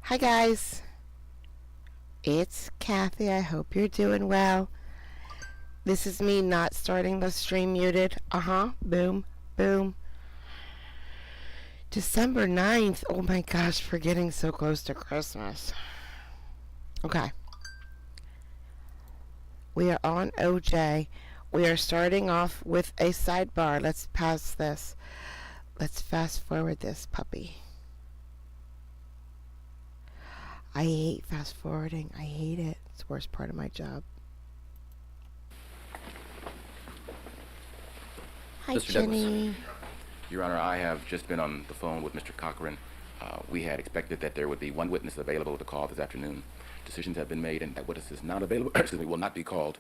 Hi guys, it's Kathy. I hope you're doing well. This is me not starting the stream muted. Boom, boom. December 9th. Oh my gosh, we're getting so close to Christmas. Okay. We are on OJ. We are starting off with a sidebar. Let's pass this. Let's fast forward this puppy. I hate fast forwarding. I hate it. It's the worst part of my job. Hi, Mr. Jenny. Douglas. Your Honor, I have just been on the phone with Mr. Cochran. We had expected that there would be one witness available to call this afternoon. Decisions have been made, and that witness is not available. Excuse me, will not be called.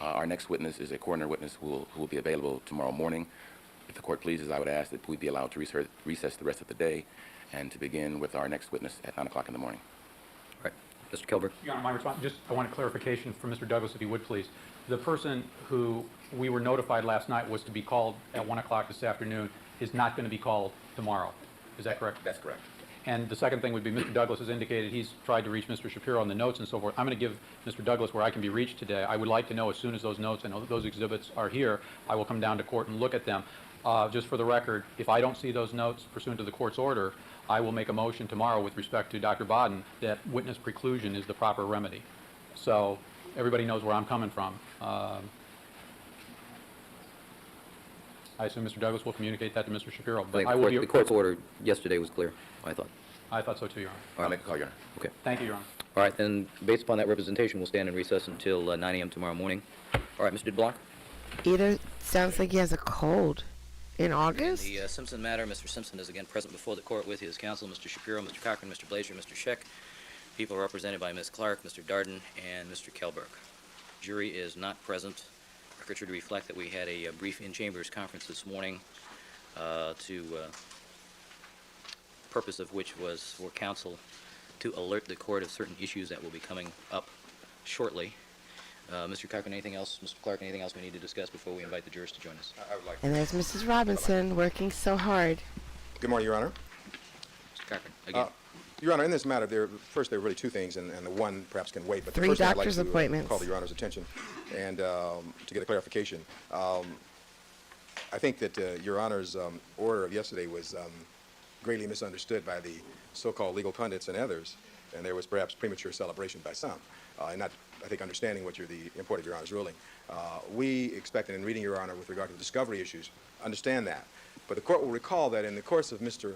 Our next witness is a coroner witness who will be available tomorrow morning. If the court pleases, I would ask that we be allowed to recess the rest of the day and to begin with our next witness at 9 o'clock in the morning. All right. Mr. Kilberg. Your Honor, my response, I want a clarification from Mr. Douglas, if he would, please. The person who we were notified last night was to be called at 1 o'clock this afternoon is not going to be called tomorrow. Is that correct? That's correct. And the second thing would be Mr. Douglas has indicated he's tried to reach Mr. Shapiro on the notes and so forth. I'm going to give Mr. Douglas where I can be reached today. I would like to know as soon as those notes and those exhibits are here, I will come down to court and look at them. Just for the record, if I don't see those notes pursuant to the court's order, I will make a motion tomorrow with respect to Dr. Bodden that witness preclusion is the proper remedy. So everybody knows where I'm coming from. I assume Mr. Douglas will communicate that to Mr. Shapiro. But I think the court's order yesterday was clear, I thought. I thought so too, Your Honor. I'll make a call, Your Honor. Okay. Thank you, Your Honor. All right, then, based upon that representation, we'll stand in recess until 9 a.m. tomorrow morning. All right, Mr. DeBlanc. Either sounds like he has a cold. In August? The Simpson matter, Mr. Simpson is again present before the court with his counsel, Mr. Shapiro, Mr. Cochran, Mr. Blazer, Mr. Scheck. People are represented by Ms. Clark, Mr. Darden, and Mr. Kelberg. Jury is not present. Record should reflect that we had a brief in-chambers conference this morning purpose of which was for counsel to alert the court of certain issues that will be coming up shortly. Mr. Cochran, anything else? Mr. Clark, anything else we need to discuss before we invite the jurors to join us? I would like to. And there's Mrs. Robinson working so hard. Good morning, Your Honor. Mr. Cochran, again. Your Honor, in this matter, there are really two things, and the one perhaps can wait. But the 3 first thing I'd doctor's like to appointments. call to Your Honor's attention and to get a clarification. I think that Your Honor's order of yesterday was greatly misunderstood by the so-called legal pundits and others, and there was perhaps premature celebration by some, and not, I think, understanding what the import of Your Honor's ruling. We expect, and in reading Your Honor with regard to the discovery issues, understand that. But the court will recall that in the course of Mr.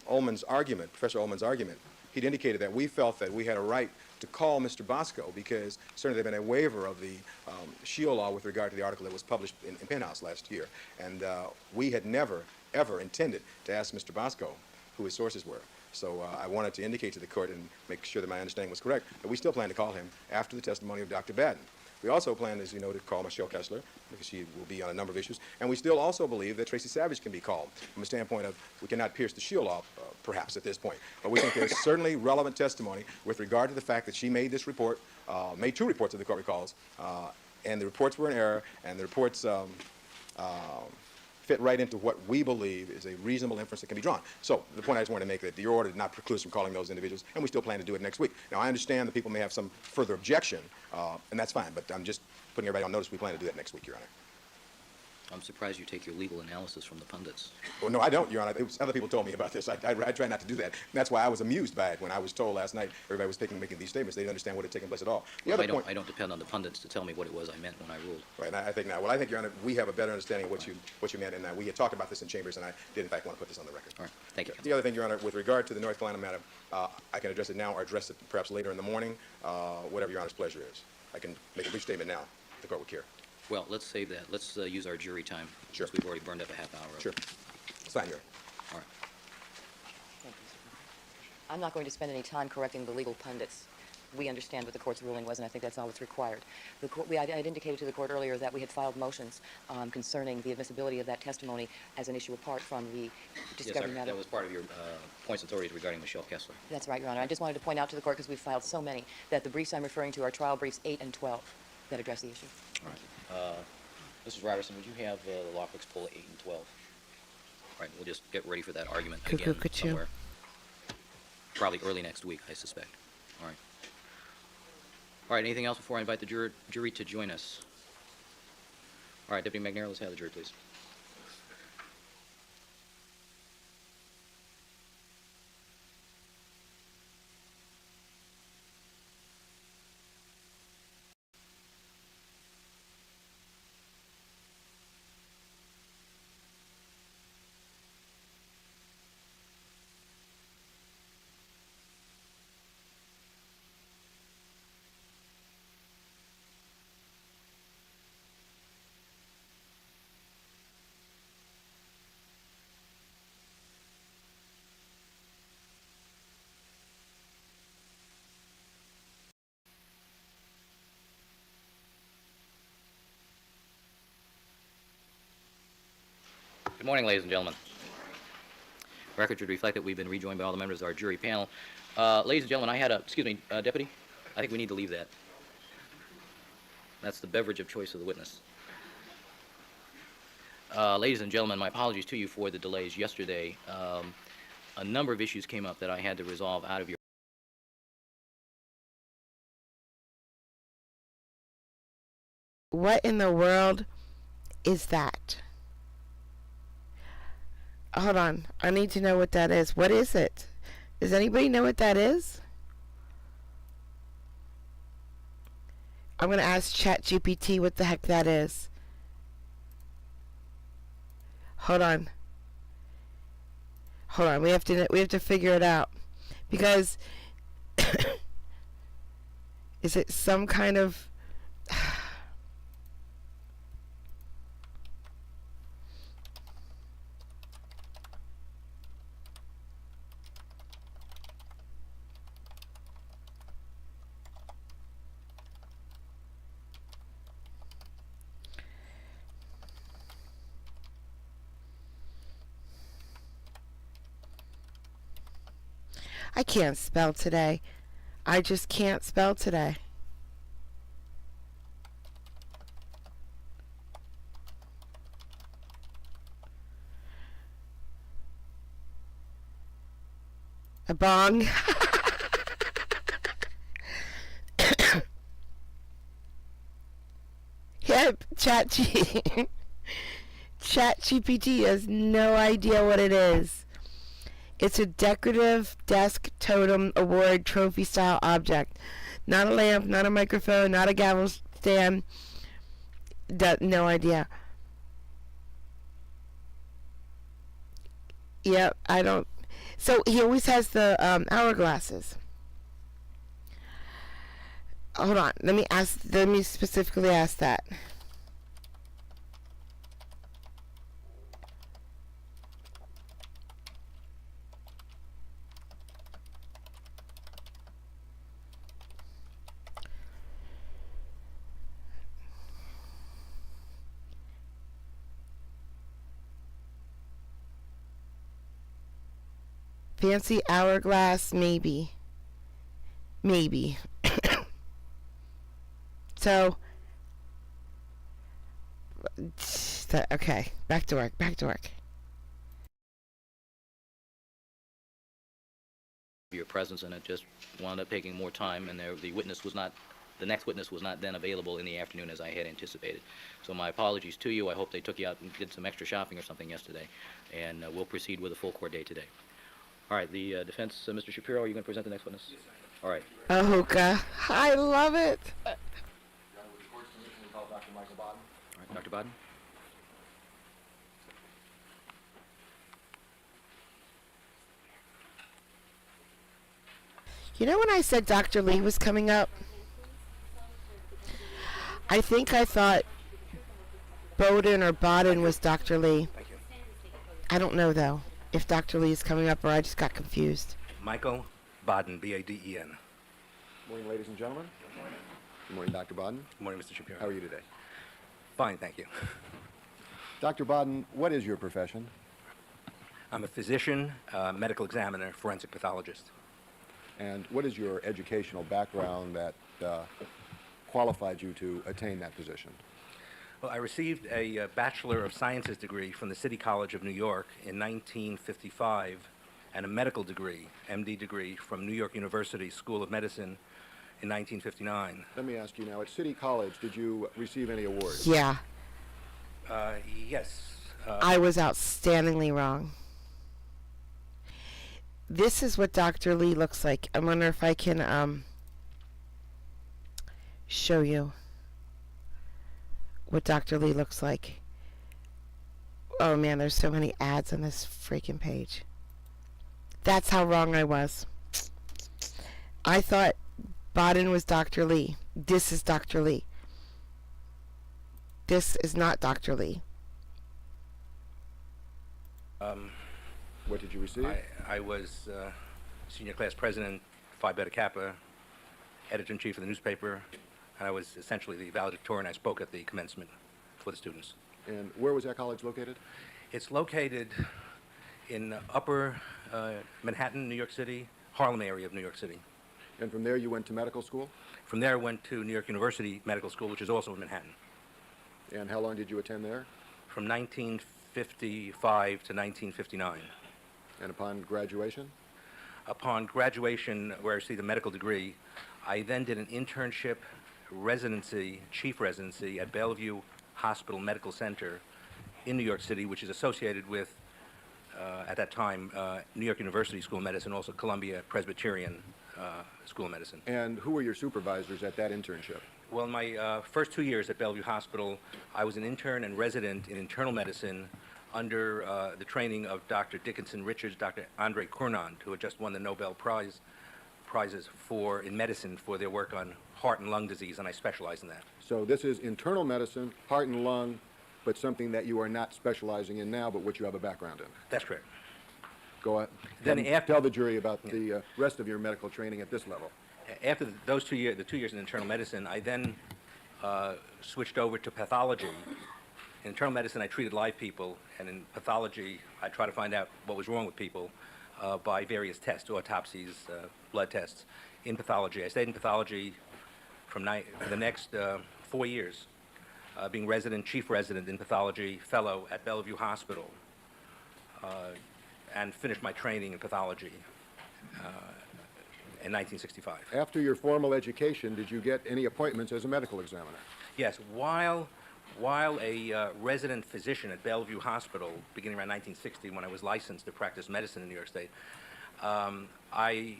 Ullman's argument, Professor Ullman's argument, he'd indicated that we felt that we had a right to call Mr. Bosco because certainly there had been a waiver of the Shield law with regard to the article that was published in Penthouse last year. And we had never, ever intended to ask Mr. Bosco who his sources were. So I wanted to indicate to the court and make sure that my understanding was correct that we still plan to call him after the testimony of Dr. Badden. We also plan, as you know, to call Michelle Kessler because she will be on a number of issues. And we still also believe that Tracy Savage can be called from a standpoint of we cannot pierce the Shield law, perhaps, at this point. But we think there's certainly relevant testimony with regard to the fact that she made this report, made 2 reports, if the court recalls, and the reports were in error, and the reports fit right into what we believe is a reasonable inference that can be drawn. So the point I just wanted to make that your order did not preclude us from calling those individuals, and we still plan to do it next week. Now, I understand that people may have some further objection, and that's fine, but I'm just putting everybody on notice we plan to do that next week, Your Honor. I'm surprised you take your legal analysis from the pundits. Well, no, I don't, Your Honor. Other people told me about this. I try not to do that. And that's why I was amused by it when I was told last night everybody was making these statements. They didn't understand what had taken place at all. Well, I don't depend on the pundits to tell me what it was I meant when I ruled. Right, and I think now, well, I think, Your Honor, we have a better understanding of what you meant, and we had talked about this in chambers, and I did, in fact, want to put this on the record. All right. Thank you. The other thing, Your Honor, with regard to the North Carolina matter, I can address it now or address it perhaps later in the morning, whatever Your Honor's pleasure is. I can make a brief statement now, if the court would care. Well, let's save that. Let's use our jury time. Sure. Since we've already burned up a half hour. Sure. It's fine, Your Honor. All right. Thank you, Mr. I'm not going to spend any time correcting the legal pundits. We understand what the court's ruling was, and I think that's all that's required. I had indicated to the court earlier that we had filed motions concerning the admissibility of that testimony as an issue apart from the discovery Yes, matter. that was part of your points of authority regarding Michelle Kessler. That's right, Your Honor. I just wanted to point out to the court, because we've filed so many, that the briefs I'm referring to are trial briefs 8 and 12 that address the issue. All right. Mrs. Robertson, would you have the law clerks pull 8 and 12? All right, we'll just get ready for that argument again somewhere. probably early next week, I suspect. All right. All right, anything else before I invite the jury to join us? All right, Deputy McNair, let's have the jury, please. Good morning, ladies and gentlemen. Record should reflect that we've been rejoined by all the members of our jury panel. Ladies and gentlemen, I had a, excuse me, Deputy, I think we need to leave that. That's the beverage of choice of the witness. Ladies and gentlemen, my apologies to you for the delays yesterday. A number of issues came up that I had to resolve out of your... What in the world is that? Hold on. I need to know what that is. What is it? Does anybody know what that is? I'm going to ask ChatGPT what the heck that is. Hold on. Hold on. We have to figure it out. Because is it some kind of I can't spell today. I just can't spell today. A bong. Yep, ChatGPT has no idea what it is. It's a decorative desk totem award trophy style object. Not a lamp, not a microphone, not a gavel stand. No idea. Yep, I don't. So he always has the hourglasses. Hold on. Let me specifically ask that. Fancy hourglass, maybe. Maybe. So, okay, back to work. Your presence, and it just wound up taking more time, and the next witness was not then available in the afternoon as I had anticipated. So my apologies to you. I hope they took you out and did some extra shopping or something yesterday, and we'll proceed with a full court day today. All right, the defense, Mr. Shapiro, are you going to present the next witness? Yes, sir. All right. Hookah. I love it. All right, Dr. Bodden. You know when I said Dr. Lee was coming up? I think I thought Bowden or Bodden was Dr. Lee. Thank you. I don't know, though, if Dr. Lee is coming up or I just got confused. Michael Baden, B-A-D-E-N. Morning, ladies and gentlemen. Good morning, Dr. Baden. Good morning, Mr. Shapiro. How are you today? Fine, thank you. Dr. Baden, what is your profession? I'm a physician, medical examiner, forensic pathologist. And what is your educational background that qualified you to attain that position? Well, I received a Bachelor of Sciences degree from the City College of New York in 1955 and a medical degree, MD degree, from New York University School of Medicine in 1959. Let me ask you now, at City College, did you receive any awards? Yeah, Yes. I was outstandingly wrong. This is what Dr. Lee looks like. I wonder if I can show you what Dr. Lee looks like. Oh man, there's so many ads on this freaking page. That's how wrong I was. I thought Bodden was Dr. Lee. This is Dr. Lee. This is not Dr. Lee. What did you receive? I was senior class president, Phi Beta Kappa, editor-in-chief of the newspaper, and I was essentially the valedictorian. I spoke at the commencement for the students. And where was that college located? It's located in upper Manhattan, New York City, Harlem area of New York City. And from there you went to medical school? From there I went to New York University Medical School, which is also in Manhattan, And how long did you attend there? from 1955 to 1959. And upon graduation? Upon graduation, where I received a medical degree, I then did an internship, residency, chief residency at Bellevue Hospital Medical Center in New York City, which is associated with, at that time, New York University School of Medicine, also Columbia Presbyterian School of Medicine. And who were your supervisors at that internship? Well, in my first 2 years at Bellevue Hospital, I was an intern and resident in internal medicine under the training of Dr. Dickinson Richards, Dr. Andre Cournand, who had just won the Nobel prizes in medicine for their work on heart and lung disease, and I specialize in that. So this is internal medicine, heart and lung, but something that you are not specializing in now, but which you have a background in. That's correct. Go ahead. Then And after- tell the jury about the rest of your medical training at this level. After those 2 years, the 2 years in internal medicine, I then switched over to pathology. In internal medicine, I treated live people, and in pathology, I try to find out what was wrong with people by various tests, autopsies, blood tests. In pathology, I stayed in pathology for the next 4 years, being chief resident in pathology, fellow at Bellevue Hospital, and finished my training in pathology in 1965. After your formal education, did you get any appointments as a medical examiner? Yes, while a resident physician at Bellevue Hospital, beginning around 1960, when I was licensed to practice medicine in New York State, I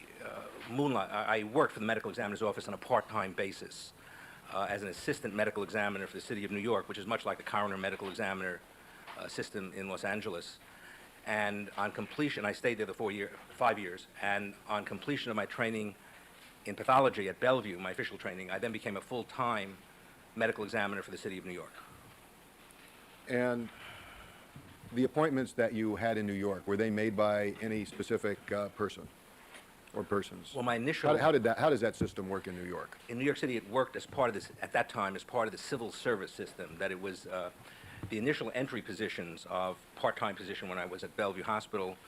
worked for the medical examiner's office on a part-time basis as an assistant medical examiner for the city of New York, which is much like the coroner medical examiner system in Los Angeles. And on completion, I stayed there the 5 years, and on completion of my training in pathology at Bellevue, my official training, I then became a full-time medical examiner for the city of New York. And the appointments that you had in New York, were they made by any specific person or persons? Well, my initial... How does that system work in New York? In New York City, it worked as part of this, at that time, as part of the civil service system, that it was the initial entry positions of part-time position when I was at Bellevue Hospital,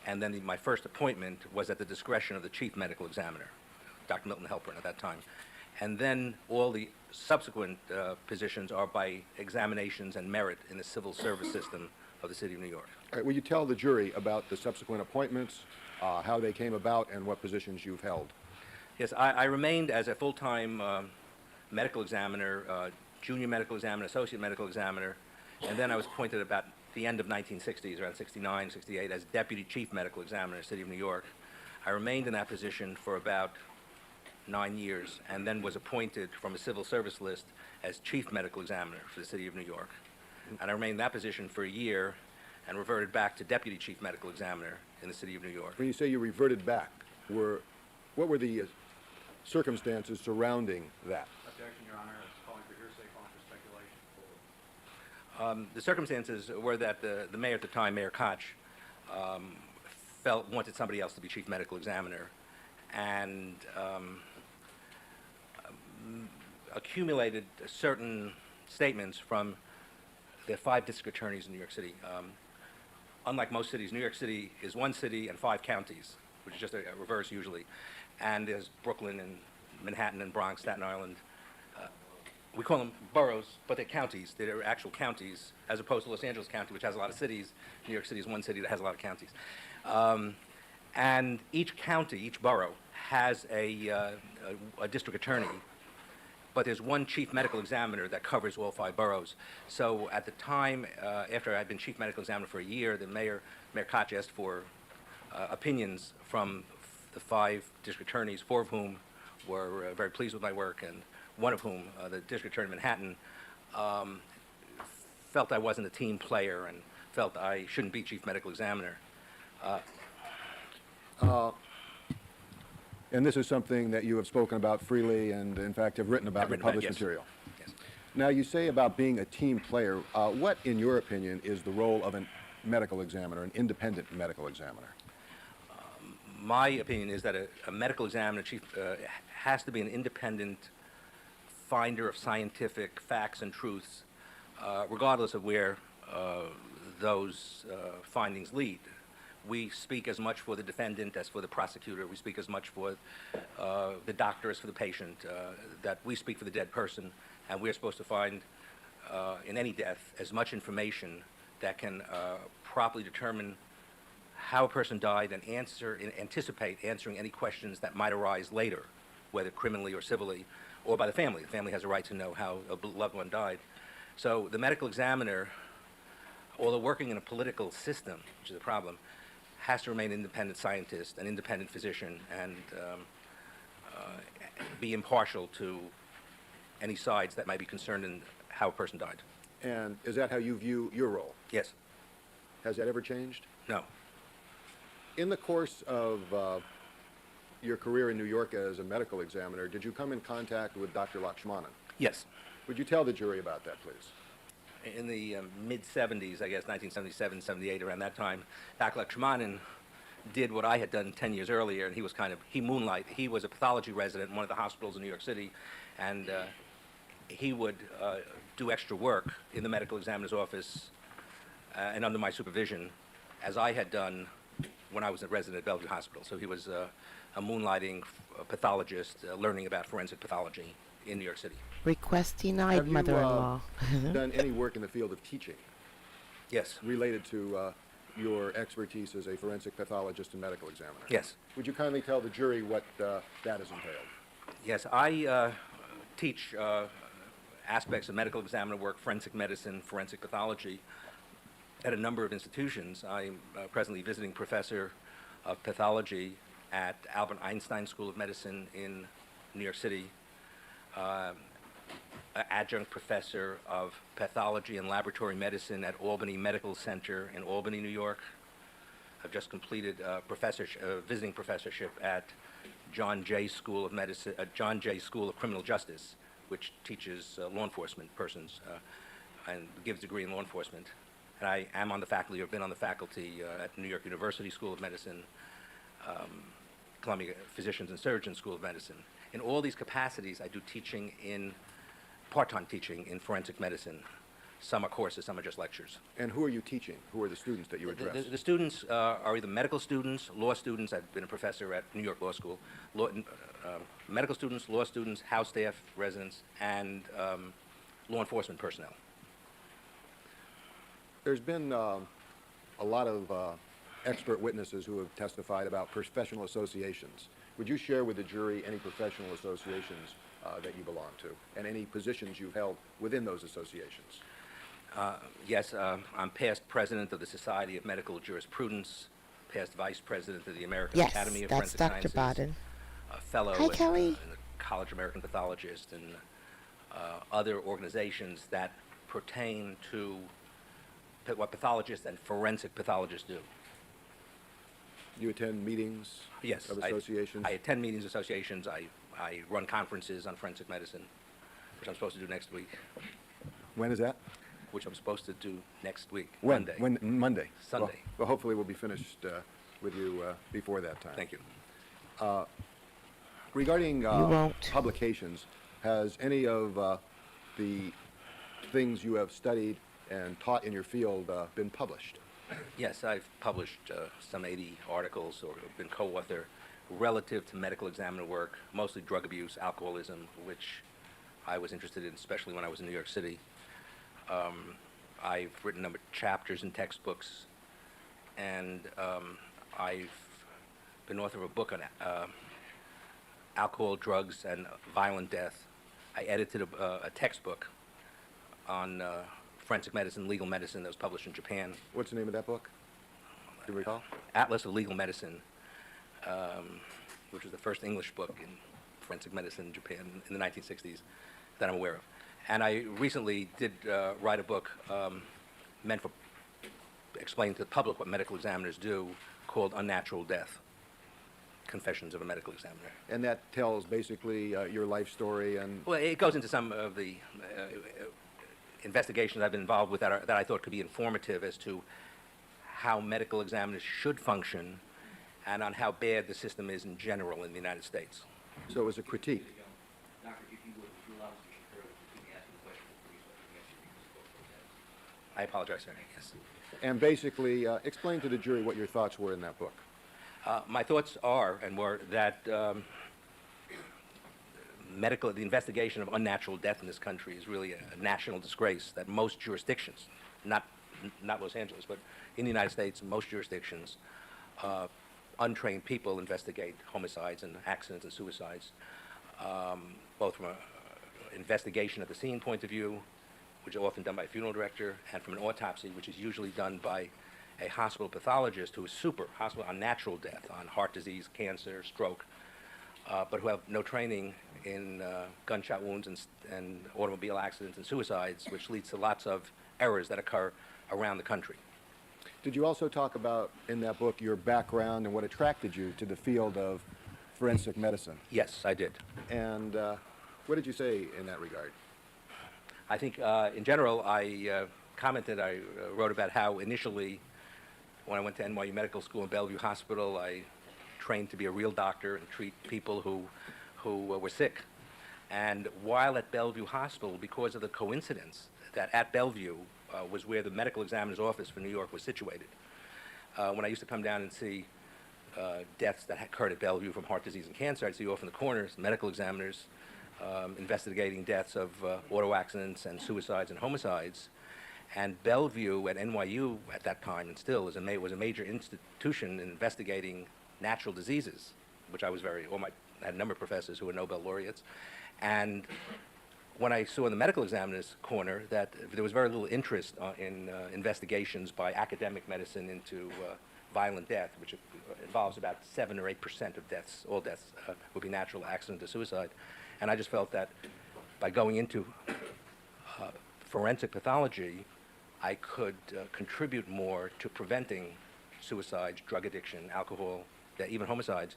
and then my first appointment was at the discretion of the chief medical examiner, Dr. Milton Halpern at that time. And then all the subsequent positions are by examinations and merit in the civil service system of the city of New York. All right, will you tell the jury about the subsequent appointments, how they came about, and what positions you've held? Yes, I remained as a full-time medical examiner, junior medical examiner, associate medical examiner, and then I was appointed about the end of 1960s, around 69, 68, as deputy chief medical examiner in the city of New York. I remained in that position for about 9 years, and then was appointed from a civil service list as chief medical examiner for the city of New York. And I remained in that position for a year and reverted back to deputy chief medical examiner in the city of New York. When you say you reverted back, what were the circumstances surrounding that? Objection, Your Honor. It's calling for hearsay, calling for speculation. The circumstances were that the mayor at the time, Mayor Koch, wanted somebody else to be chief medical examiner, and accumulated certain statements from the 5 district attorneys in New York City. Unlike most cities, New York City is 1 city and 5 counties, which is just a reverse usually. And there's Brooklyn and Manhattan and Bronx, Staten Island. We call them boroughs, but they're counties. They're actual counties, as opposed to Los Angeles County, which has a lot of cities. New York City is 1 city that has a lot of counties. And each county, each borough, has a district attorney, but there's one chief medical examiner that covers all 5 boroughs. So at the time, after I'd been chief medical examiner for a year, the Mayor Koch asked for opinions from the 5 district attorneys, 4 of whom were very pleased with my work, and one of whom, the district attorney of Manhattan, felt I wasn't a team player and felt I shouldn't be chief medical examiner. And this is something that you have spoken about freely and, in fact, have written about I've in written about it, published yes. material. Yes. Now, you say about being a team player. What, in your opinion, is the role of a medical examiner, an independent medical examiner? My opinion is that a medical examiner chief has to be an independent finder of scientific facts and truths, regardless of where those findings lead. We speak as much for the defendant as for the prosecutor. We speak as much for the doctor as for the patient, that we speak for the dead person, and we're supposed to find in any death as much information that can properly determine how a person died and anticipate answering any questions that might arise later, whether criminally or civilly, or by the family. The family has a right to know how a loved one died. So the medical examiner, although working in a political system, which is a problem, has to remain an independent scientist, an independent physician, and be impartial to any sides that might be concerned in how a person died. And is that how you view your role? Yes. Has that ever changed? No. In the course of your career in New York as a medical examiner, did you come in contact with Dr. Lakshmanan? Yes. Would you tell the jury about that, please? In the mid-'70s, I guess, 1977, 78, around that time, Dr. Lakshmanan did what I had done 10 years earlier, and he moonlighted. He was a pathology resident in one of the hospitals in New York City, and he would do extra work in the medical examiner's office and under my supervision, as I had done when I was a resident at Bellevue Hospital. So he was a moonlighting pathologist learning about forensic pathology in New York City. Request denied, Have you mother-in-law. done any work in the field of teaching Yes. related to your expertise as a forensic pathologist and medical examiner? Yes. Would you kindly tell the jury what that has entailed? Yes, I teach aspects of medical examiner work, forensic medicine, forensic pathology, at a number of institutions. I'm presently visiting professor of pathology at Albert Einstein School of Medicine in New York City, adjunct professor of pathology and laboratory medicine at Albany Medical Center in Albany, New York. I've just completed a visiting professorship at John Jay School of Medicine, John Jay School of Criminal Justice, which teaches law enforcement persons and gives a degree in law enforcement. And I am on the faculty, or been on the faculty at New York University School of Medicine, Columbia Physicians and Surgeons School of Medicine. In all these capacities, I do teaching part-time teaching in forensic medicine. Some are courses, some are just lectures. And who are you teaching? Who are the students that you address? The students are either medical students, law students. I've been a professor at New York Law School. Medical students, law students, house staff, residents, and law enforcement personnel. There's been a lot of expert witnesses who have testified about professional associations. Would you share with the jury any professional associations that you belong to, and any positions you've held within those associations? Yes, I'm past president of the Society of Medical Jurisprudence, past vice president of the American Yes, Academy of that's Forensic Dr. Sciences, Bodden. a fellow Hi, in Kelly. the College American Pathologist, and other organizations that pertain to what pathologists and forensic pathologists do. You attend meetings Yes, of associations? I attend meetings, associations. I run conferences on forensic medicine, which I'm supposed to do next week. When is that? Which I'm supposed to do next week, When? Monday. When? Monday. Sunday. Well, hopefully we'll be finished with you before that time. Thank you. Regarding won't. publications, has any of the things you have studied and taught in your field been published? Yes, I've published some 80 articles or been co-author relative to medical examiner work, mostly drug abuse, alcoholism, which I was interested in, especially when I was in New York City. I've written a number of chapters in textbooks, and I've been author of a book on alcohol, drugs, and violent death. I edited a textbook on forensic medicine, legal medicine that was published in Japan. What's the name of that book? Do you recall? Atlas of Legal Medicine, which was the first English book in forensic medicine in Japan in the 1960s that I'm aware of. And I recently did write a book meant for explaining to the public what medical examiners do, called Unnatural Death, Confessions of a Medical Examiner. And that tells basically your life story and... Well, it goes into some of the investigations I've been involved with that I thought could be informative as to how medical examiners should function and on how bad the system is in general in the United States. So it was a critique. Doctor, if you would allow Mr. Shapiro to keep asking questions, please, so I can answer these. I apologize, sir. Yes. And basically, explain to the jury what your thoughts were in that book. My thoughts are and were that the investigation of unnatural death in this country is really a national disgrace, that most jurisdictions, not Los Angeles, but in the United States, most jurisdictions, untrained people investigate homicides and accidents and suicides, both from an investigation at the scene point of view, which are often done by a funeral director, and from an autopsy, which is usually done by a hospital pathologist who is hospital on natural death, on heart disease, cancer, stroke, but who have no training in gunshot wounds and automobile accidents and suicides, which leads to lots of errors that occur around the country. Did you also talk about, in that book, your background and what attracted you to the field of forensic medicine? Yes, I did. And what did you say in that regard? I think, in general, I commented, I wrote about how initially, when I went to NYU Medical School and Bellevue Hospital, I trained to be a real doctor and treat people who were sick. And while at Bellevue Hospital, because of the coincidence that at Bellevue was where the medical examiner's office for New York was situated, when I used to come down and see deaths that occurred at Bellevue from heart disease and cancer, I'd see off in the corners medical examiners investigating deaths of auto accidents and suicides and homicides. And Bellevue at NYU at that time, and still, was a major institution in investigating natural diseases, which I was I had a number of professors who were Nobel laureates. And when I saw in the medical examiner's corner that there was very little interest in investigations by academic medicine into violent death, which involves about 7 or 8% of deaths, all deaths would be natural accident or suicide. And I just felt that by going into forensic pathology, I could contribute more to preventing suicides, drug addiction, alcohol, even homicides,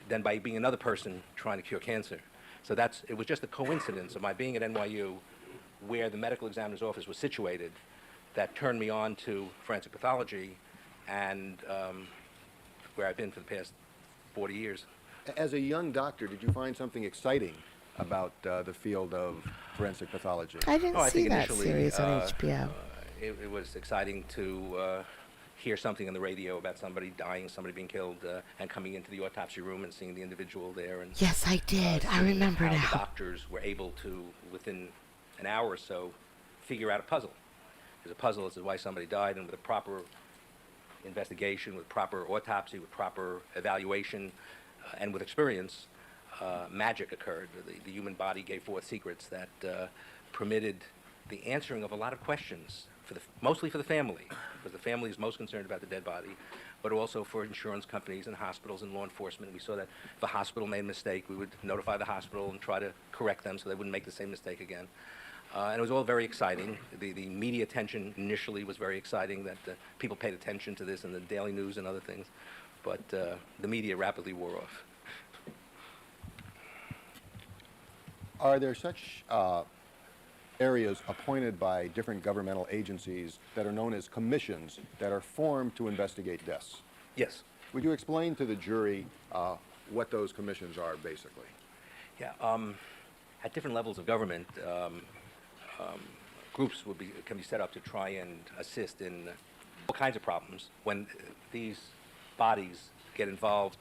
than by being another person trying to cure cancer. So it was just a coincidence of my being at NYU, where the medical examiner's office was situated, that turned me on to forensic pathology, and where I've been for the past 40 years. As a young doctor, did you find something exciting about the field of forensic pathology? I didn't I see think that initially, series on HBO. It was exciting to hear something on the radio about somebody dying, somebody being killed, and coming into the autopsy room and seeing the individual there. And Yes, I did. I seeing remember how now. the doctors were able to, within an hour or so, figure out a puzzle. There's a puzzle as to why somebody died, and with a proper investigation, with proper autopsy, with proper evaluation, and with experience, magic occurred. The human body gave forth secrets that permitted the answering of a lot of questions, mostly for the family, because the family is most concerned about the dead body, but also for insurance companies and hospitals and law enforcement. We saw that if a hospital made a mistake, we would notify the hospital and try to correct them so they wouldn't make the same mistake again. And it was all very exciting. The media attention initially was very exciting, that people paid attention to this in the daily news and other things, but the media rapidly wore off. Are there such areas appointed by different governmental agencies that are known as commissions that are formed to investigate deaths? Yes. Would you explain to the jury what those commissions are, basically? Yeah. At different levels of government, groups can be set up to try and assist in all kinds of problems. When these bodies get involved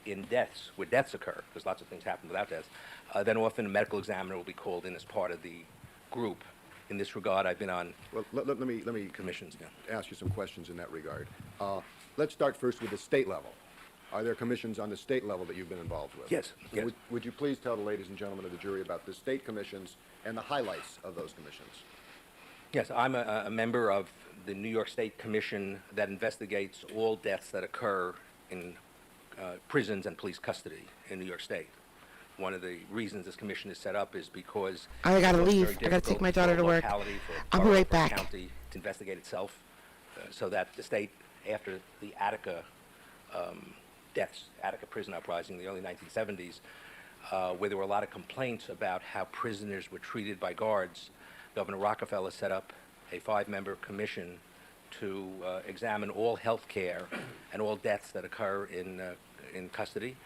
in deaths, where deaths occur, because lots of things happen without deaths, then often a medical examiner will be called in as part of the group. In this regard, I've been on Well, let me commissions now. ask you some questions in that regard. let's start first with the state level. Are there commissions on the state level that you've been involved with? Yes, yes. Would you please tell the ladies and gentlemen of the jury about the state commissions and the highlights of those commissions? Yes, I'm a member of the New York State Commission that investigates all deaths that occur in prisons and police custody in New York State. One of the reasons this commission is set up is because I gotta it's very leave. I gotta take difficult my daughter for to a work. locality, for a I'll be borough, right for a back. county to investigate itself, so that the state, after the Attica deaths, Attica prison uprising in the early 1970s, where there were a lot of complaints about how prisoners were treated by guards, Governor Rockefeller set up a 5-member commission to examine all health care and all deaths that occur in custody.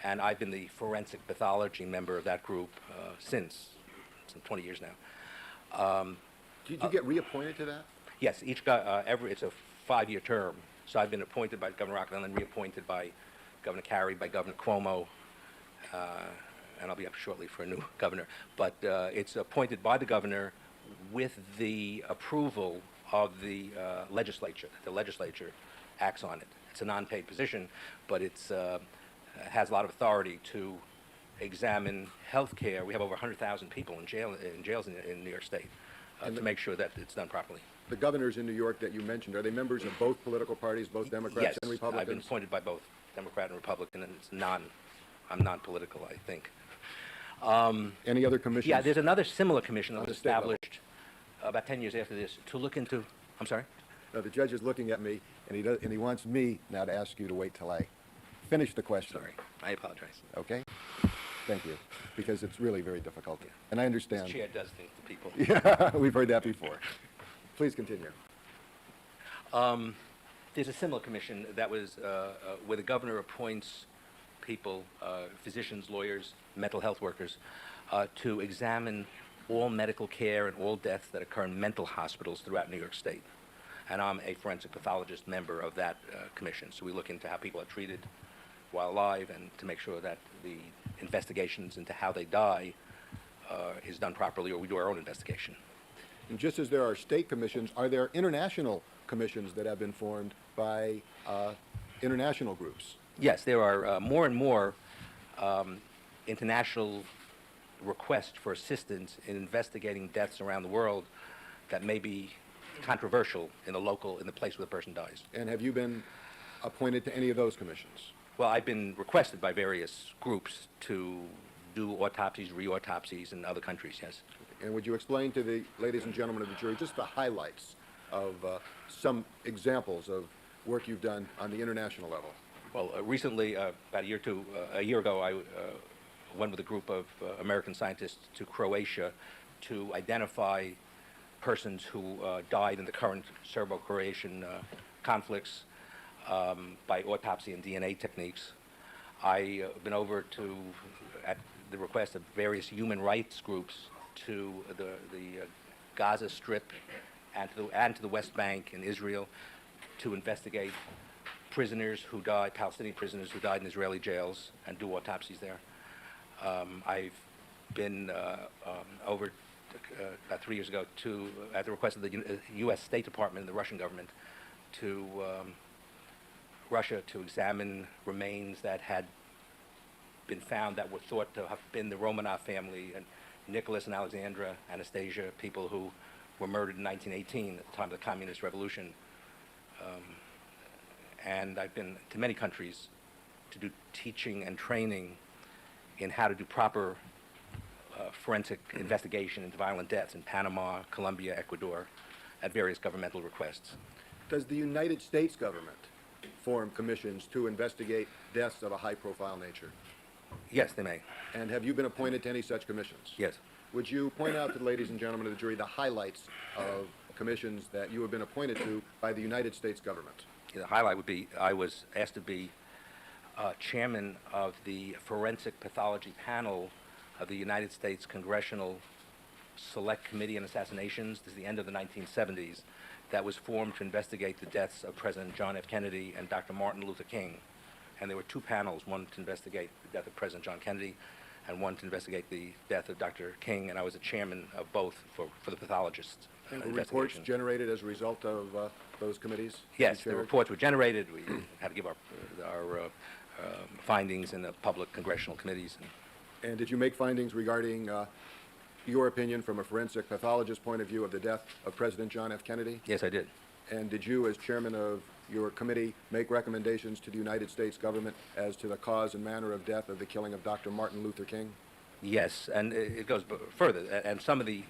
And I've been the forensic pathology member of that group since some 20 years now. Did you get reappointed to that? Yes, it's a 5-year term. So I've been appointed by Governor Rockefeller and then reappointed by Governor Carey, by Governor Cuomo, and I'll be up shortly for a new governor. But it's appointed by the governor with the approval of the legislature. The legislature acts on it. It's a non-paid position, but it's has a lot of authority to examine health care. We have over 100,000 people in jails in New York State to make sure that it's done properly. The governors in New York that you mentioned, are they members of both political parties, both Democrats Yes, and Republicans? I've been appointed by both Democrat and Republican, and I'm non-political, I think. Any other commissions? Yeah, there's another similar commission that On was the state level. established about 10 years after this to look into, I'm sorry? No, the judge is looking at me, and he wants me now to ask you to wait till I finish the question. Sorry, I apologize. Okay? Thank you, because it's really very difficult. And I This understand. chair does things to people. Yeah, we've heard that before. Please continue. There's a similar commission that was where the governor appoints people, physicians, lawyers, mental health workers, to examine all medical care and all deaths that occur in mental hospitals throughout New York State. And I'm a forensic pathologist member of that commission. So we look into how people are treated while alive and to make sure that the investigations into how they die is done properly, or we do our own investigation. And just as there are state commissions, are there international commissions that have been formed by international groups? Yes, there are more and more international requests for assistance in investigating deaths around the world that may be controversial in the place where the person dies. And have you been appointed to any of those commissions? Well, I've been requested by various groups to do autopsies, re-autopsies in other countries, yes. And would you explain to the ladies and gentlemen of the jury just the highlights of some examples of work you've done on the international level? Well, recently, about a year ago, I went with a group of American scientists to Croatia to identify persons who died in the current Serbo-Croatian conflicts by autopsy and DNA techniques. I've been over to, at the request of various human rights groups, to the Gaza Strip and to the West Bank in Israel to investigate prisoners who died, Palestinian prisoners who died in Israeli jails, and do autopsies there. I've been over about 3 years ago to, at the request of the U.S. State Department and the Russian government, to Russia to examine remains that had been found that were thought to have been the Romanov family, and Nicholas and Alexandra, Anastasia, people who were murdered in 1918 at the time of the Communist Revolution. And I've been to many countries to do teaching and training in how to do proper forensic investigation into violent deaths in Panama, Colombia, Ecuador, at various governmental requests. Does the United States government form commissions to investigate deaths of a high-profile nature? Yes, they may. And have you been appointed to any such commissions? Yes. Would you point out to the ladies and gentlemen of the jury the highlights of commissions that you have been appointed to by the United States government? The highlight would be I was asked to be chairman of the forensic pathology panel of the United States Congressional Select Committee on Assassinations. This is the end of the 1970s. That was formed to investigate the deaths of President John F. Kennedy and Dr. Martin Luther King. And there were two panels, one to investigate the death of President John Kennedy and one to investigate the death of Dr. King, and I was the chairman of both for the pathologists. And were reports generated as a result of those committees? Yes, you the chaired? reports were generated. We had to give our findings in the public congressional committees. And did you make findings regarding your opinion from a forensic pathologist point of view of the death of President John F. Kennedy? Yes, I did. And did you, as chairman of your committee, make recommendations to the United States government as to the cause and manner of death of the killing of Dr. Martin Luther King? Yes, and it goes further, and some of the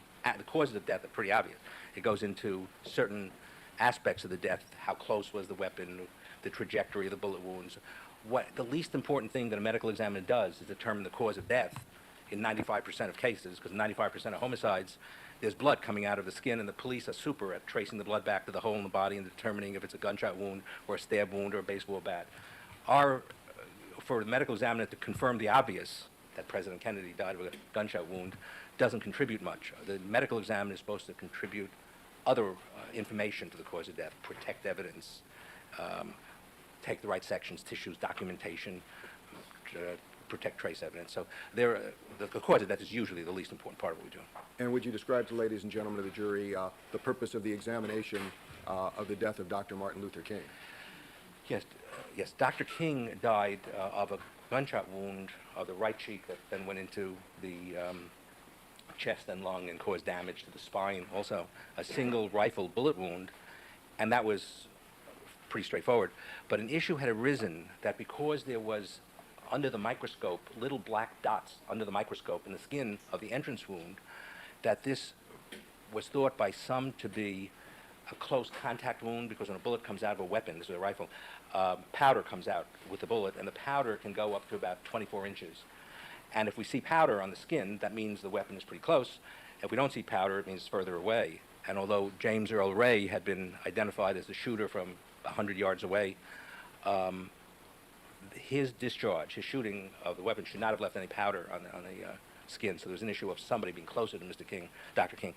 causes of death are pretty obvious. It goes into certain aspects of the death: how close was the weapon, the trajectory of the bullet wounds. What the least important thing that a medical examiner does is determine the cause of death in 95% of cases, because 95% of homicides, there's blood coming out of the skin, and the police are super at tracing the blood back to the hole in the body and determining if it's a gunshot wound or a stab wound or a baseball bat. For the medical examiner to confirm the obvious, that President Kennedy died of a gunshot wound, doesn't contribute much. The medical examiner is supposed to contribute other information to the cause of death, protect evidence, take the right sections, tissues, documentation, protect trace evidence. So the cause of death is usually the least important part of what we do. And would you describe to ladies and gentlemen of the jury the purpose of the examination of the death of Dr. Martin Luther King? Yes. Dr. King died of a gunshot wound of the right cheek that then went into the chest and lung and caused damage to the spine. Also, a single rifle bullet wound, and that was pretty straightforward. But an issue had arisen that because there was, under the microscope, little black dots under the microscope in the skin of the entrance wound, that this was thought by some to be a close contact wound, because when a bullet comes out of a weapon, this is a rifle, powder comes out with the bullet, and the powder can go up to about 24 inches. And if we see powder on the skin, that means the weapon is pretty close. If we don't see powder, it means it's further away. And although James Earl Ray had been identified as the shooter from 100 yards away, his discharge, his shooting of the weapon should not have left any powder on the skin. So there was an issue of somebody being closer to Mr. King, Dr. King.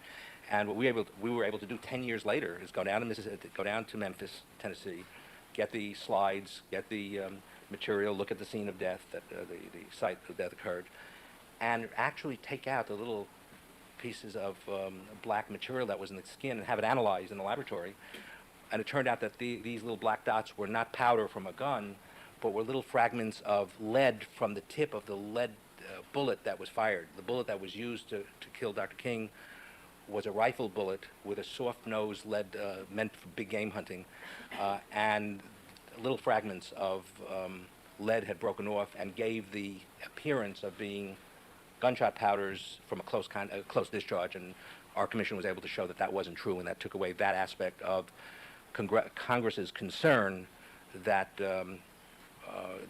And what we were able to do 10 years later is go down to Memphis, Tennessee, get the slides, get the material, look at the scene of death, the site of death occurred, and actually take out the little pieces of black material that was in the skin and have it analyzed in the laboratory. And it turned out that these little black dots were not powder from a gun, but were little fragments of lead from the tip of the lead bullet that was fired. The bullet that was used to kill Dr. King was a rifle bullet with a soft-nosed lead meant for big game hunting, and little fragments of lead had broken off and gave the appearance of being gunshot powders from a close discharge, and our commission was able to show that that wasn't true, and that took away that aspect of Congress's concern that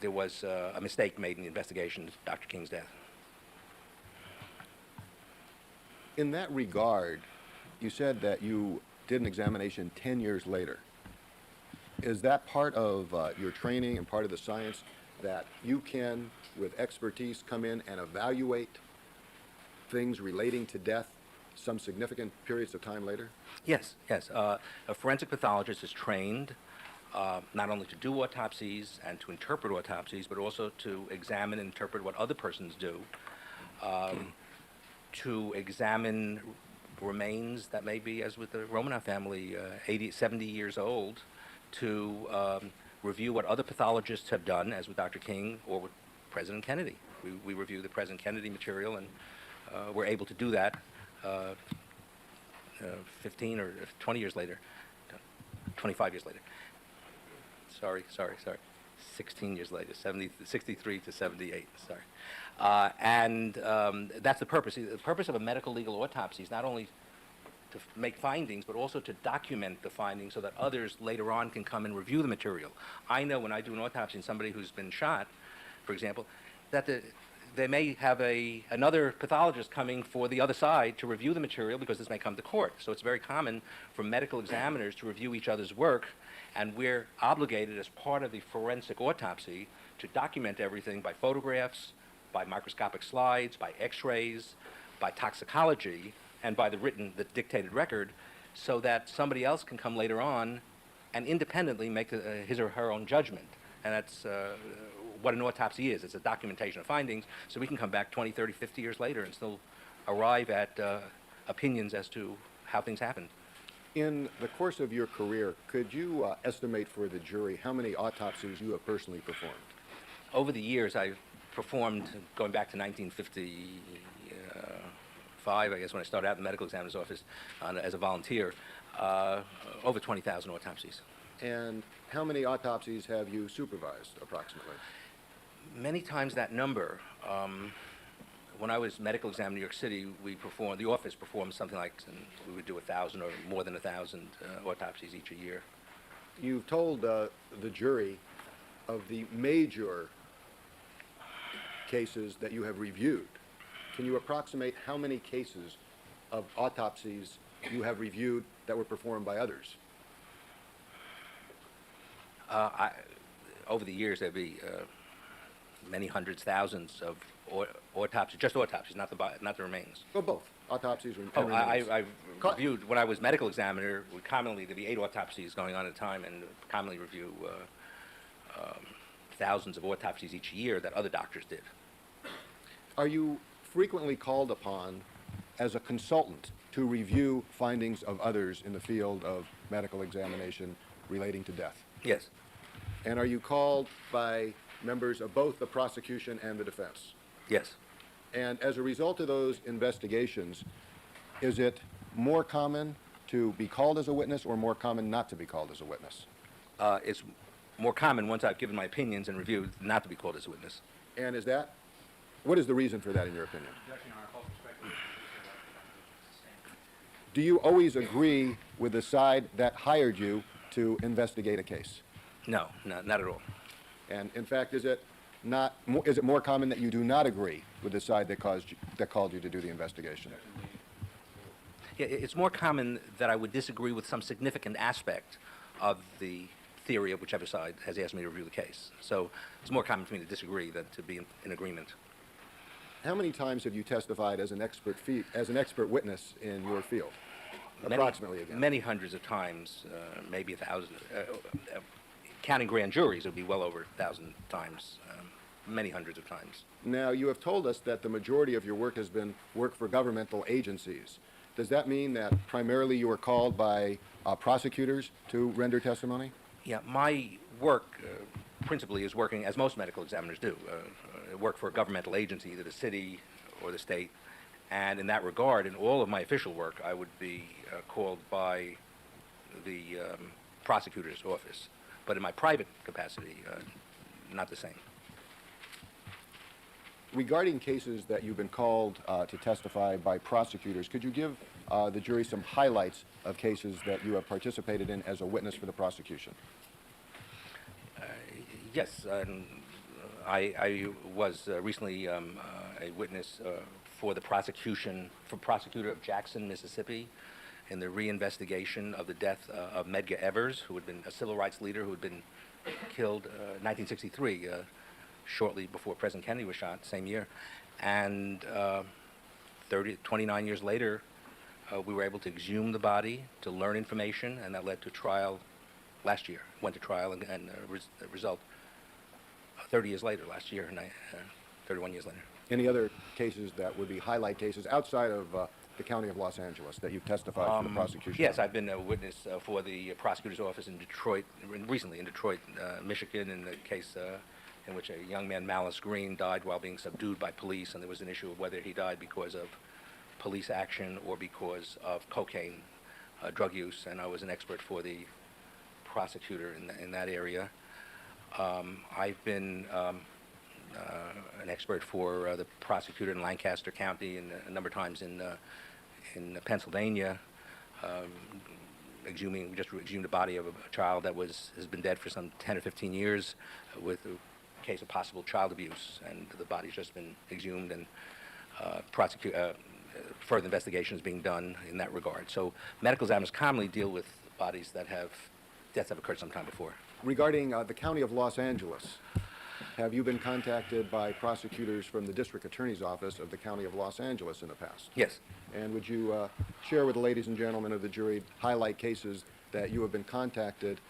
there was a mistake made in the investigation of Dr. King's death. In that regard, you said that you did an examination 10 years later. Is that part of your training and part of the science that you can, with expertise, come in and evaluate things relating to death some significant periods of time later? Yes. A forensic pathologist is trained not only to do autopsies and to interpret autopsies, but also to examine and interpret what other persons do, to examine remains that may be, as with the Romanoff family, 70 years old, to review what other pathologists have done, as with Dr. King or with President Kennedy. We review the President Kennedy material, and we're able to do that 15 or 20 years later, 25 years later. Sorry. 16 years later, 63 to 78, sorry. And that's the purpose. The purpose of a medical legal autopsy is not only to make findings, but also to document the findings so that others later on can come and review the material. I know when I do an autopsy on somebody who's been shot, for example, that they may have another pathologist coming for the other side to review the material, because this may come to court. So it's very common for medical examiners to review each other's work, and we're obligated as part of the forensic autopsy to document everything by photographs, by microscopic slides, by x-rays, by toxicology, and by the dictated record, so that somebody else can come later on and independently make his or her own judgment. And that's what an autopsy is. It's a documentation of findings, so we can come back 20, 30, 50 years later and still arrive at opinions as to how things happened. In the course of your career, could you estimate for the jury how many autopsies you have personally performed? Over the years, I've performed, going back to 1955, I guess, when I started out in the medical examiner's office as a volunteer, over 20,000 autopsies. And how many autopsies have you supervised, approximately? Many times that number. When I was medical examiner in New York City, the office performed something like, we would do 1,000 or more than 1,000 autopsies each a year. You've told the jury of the major cases that you have reviewed. Can you approximate how many cases of autopsies you have reviewed that were performed by others? Over the years, there'd be many hundreds, thousands of autopsies, just autopsies, not the remains. Well, both. Autopsies and Oh, remains. I've reviewed, when I was medical examiner, there'd be 8 autopsies going on at a time, and commonly review thousands of autopsies each year that other doctors did. Are you frequently called upon as a consultant to review findings of others in the field of medical examination relating to death? Yes. And are you called by members of both the prosecution and the defense? Yes. And as a result of those investigations, is it more common to be called as a witness or more common not to be called as a witness? It's more common, once I've given my opinions and reviewed, not to be called as a witness. And what is the reason for that in your opinion? Do you always agree with the side that hired you to investigate a case? No, not at all. And in fact, is it more common that you do not agree with the side that called you to do the investigation? Yeah, it's more common that I would disagree with some significant aspect of the theory of whichever side has asked me to review the case. So it's more common for me to disagree than to be in agreement. How many times have you testified as an expert witness in your field? Approximately again. Many hundreds of times, maybe 1,000. Counting grand juries, it would be well over 1,000 times, many hundreds of times. Now, you have told us that the majority of your work has been work for governmental agencies. Does that mean that primarily you are called by prosecutors to render testimony? Yeah, my work principally is working, as most medical examiners do, work for a governmental agency, either the city or the state. And in that regard, in all of my official work, I would be called by the prosecutor's office. But in my private capacity, not the same. Regarding cases that you've been called to testify by prosecutors, could you give the jury some highlights of cases that you have participated in as a witness for the prosecution? Yes, I was recently a witness for the prosecution, for prosecutor of Jackson, Mississippi, in the reinvestigation of the death of Medgar Evers, who had been a civil rights leader who had been killed in 1963, shortly before President Kennedy was shot, same year. And 29 years later, we were able to exhume the body, to learn information, and that led to trial last year. Went to trial and the result 30 years later, last year, 31 years later. Any other cases that would be highlight cases outside of the County of Los Angeles that you've testified for the prosecution? Yes, I've been a witness for the prosecutor's office in Detroit, recently in Detroit, Michigan, in the case in which a young man, Malice Green, died while being subdued by police, and there was an issue of whether he died because of police action or because of cocaine drug use, and I was an expert for the prosecutor in that area. I've been an expert for the prosecutor in Lancaster County and a number of times in Pennsylvania, we just exhumed the body of a child that has been dead for some 10 or 15 years with a case of possible child abuse, and the body's just been exhumed, and further investigation is being done in that regard. So medical examiners commonly deal with bodies that deaths have occurred sometime before. Regarding the County of Los Angeles, have you been contacted by prosecutors from the District Attorney's Office of the County of Los Angeles in the past? Yes. And would you share with the ladies and gentlemen of the jury, highlight cases that you have been contacted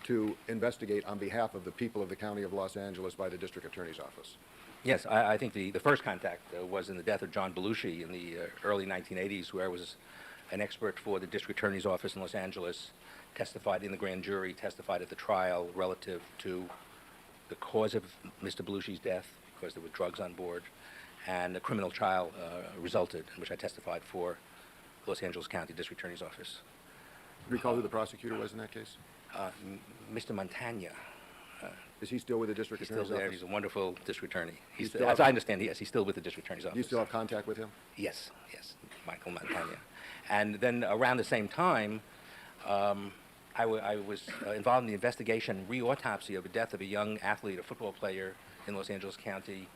to investigate on behalf of the people of the County of Los Angeles by the District Attorney's Office? Yes, I think the first contact was in the death of John Belushi in the early 1980s, where I was an expert for the District Attorney's Office in Los Angeles, testified in the grand jury, testified at the trial relative to the cause of Mr. Belushi's death, because there were drugs on board, and a criminal trial resulted, in which I testified for Los Angeles County District Attorney's Office. Do you recall who the prosecutor was in that case? Mr. Montagna. Is he still with the District He's still Attorney's there. Office? He's a wonderful district attorney. You He's, still as have- I understand, yes, he's still with the District Attorney's Office. Do you still have contact with him? Yes, yes, Michael Montagna. And then around the same time, I was involved in the investigation, re-autopsy of the death of a young athlete, a football player in Los Angeles County,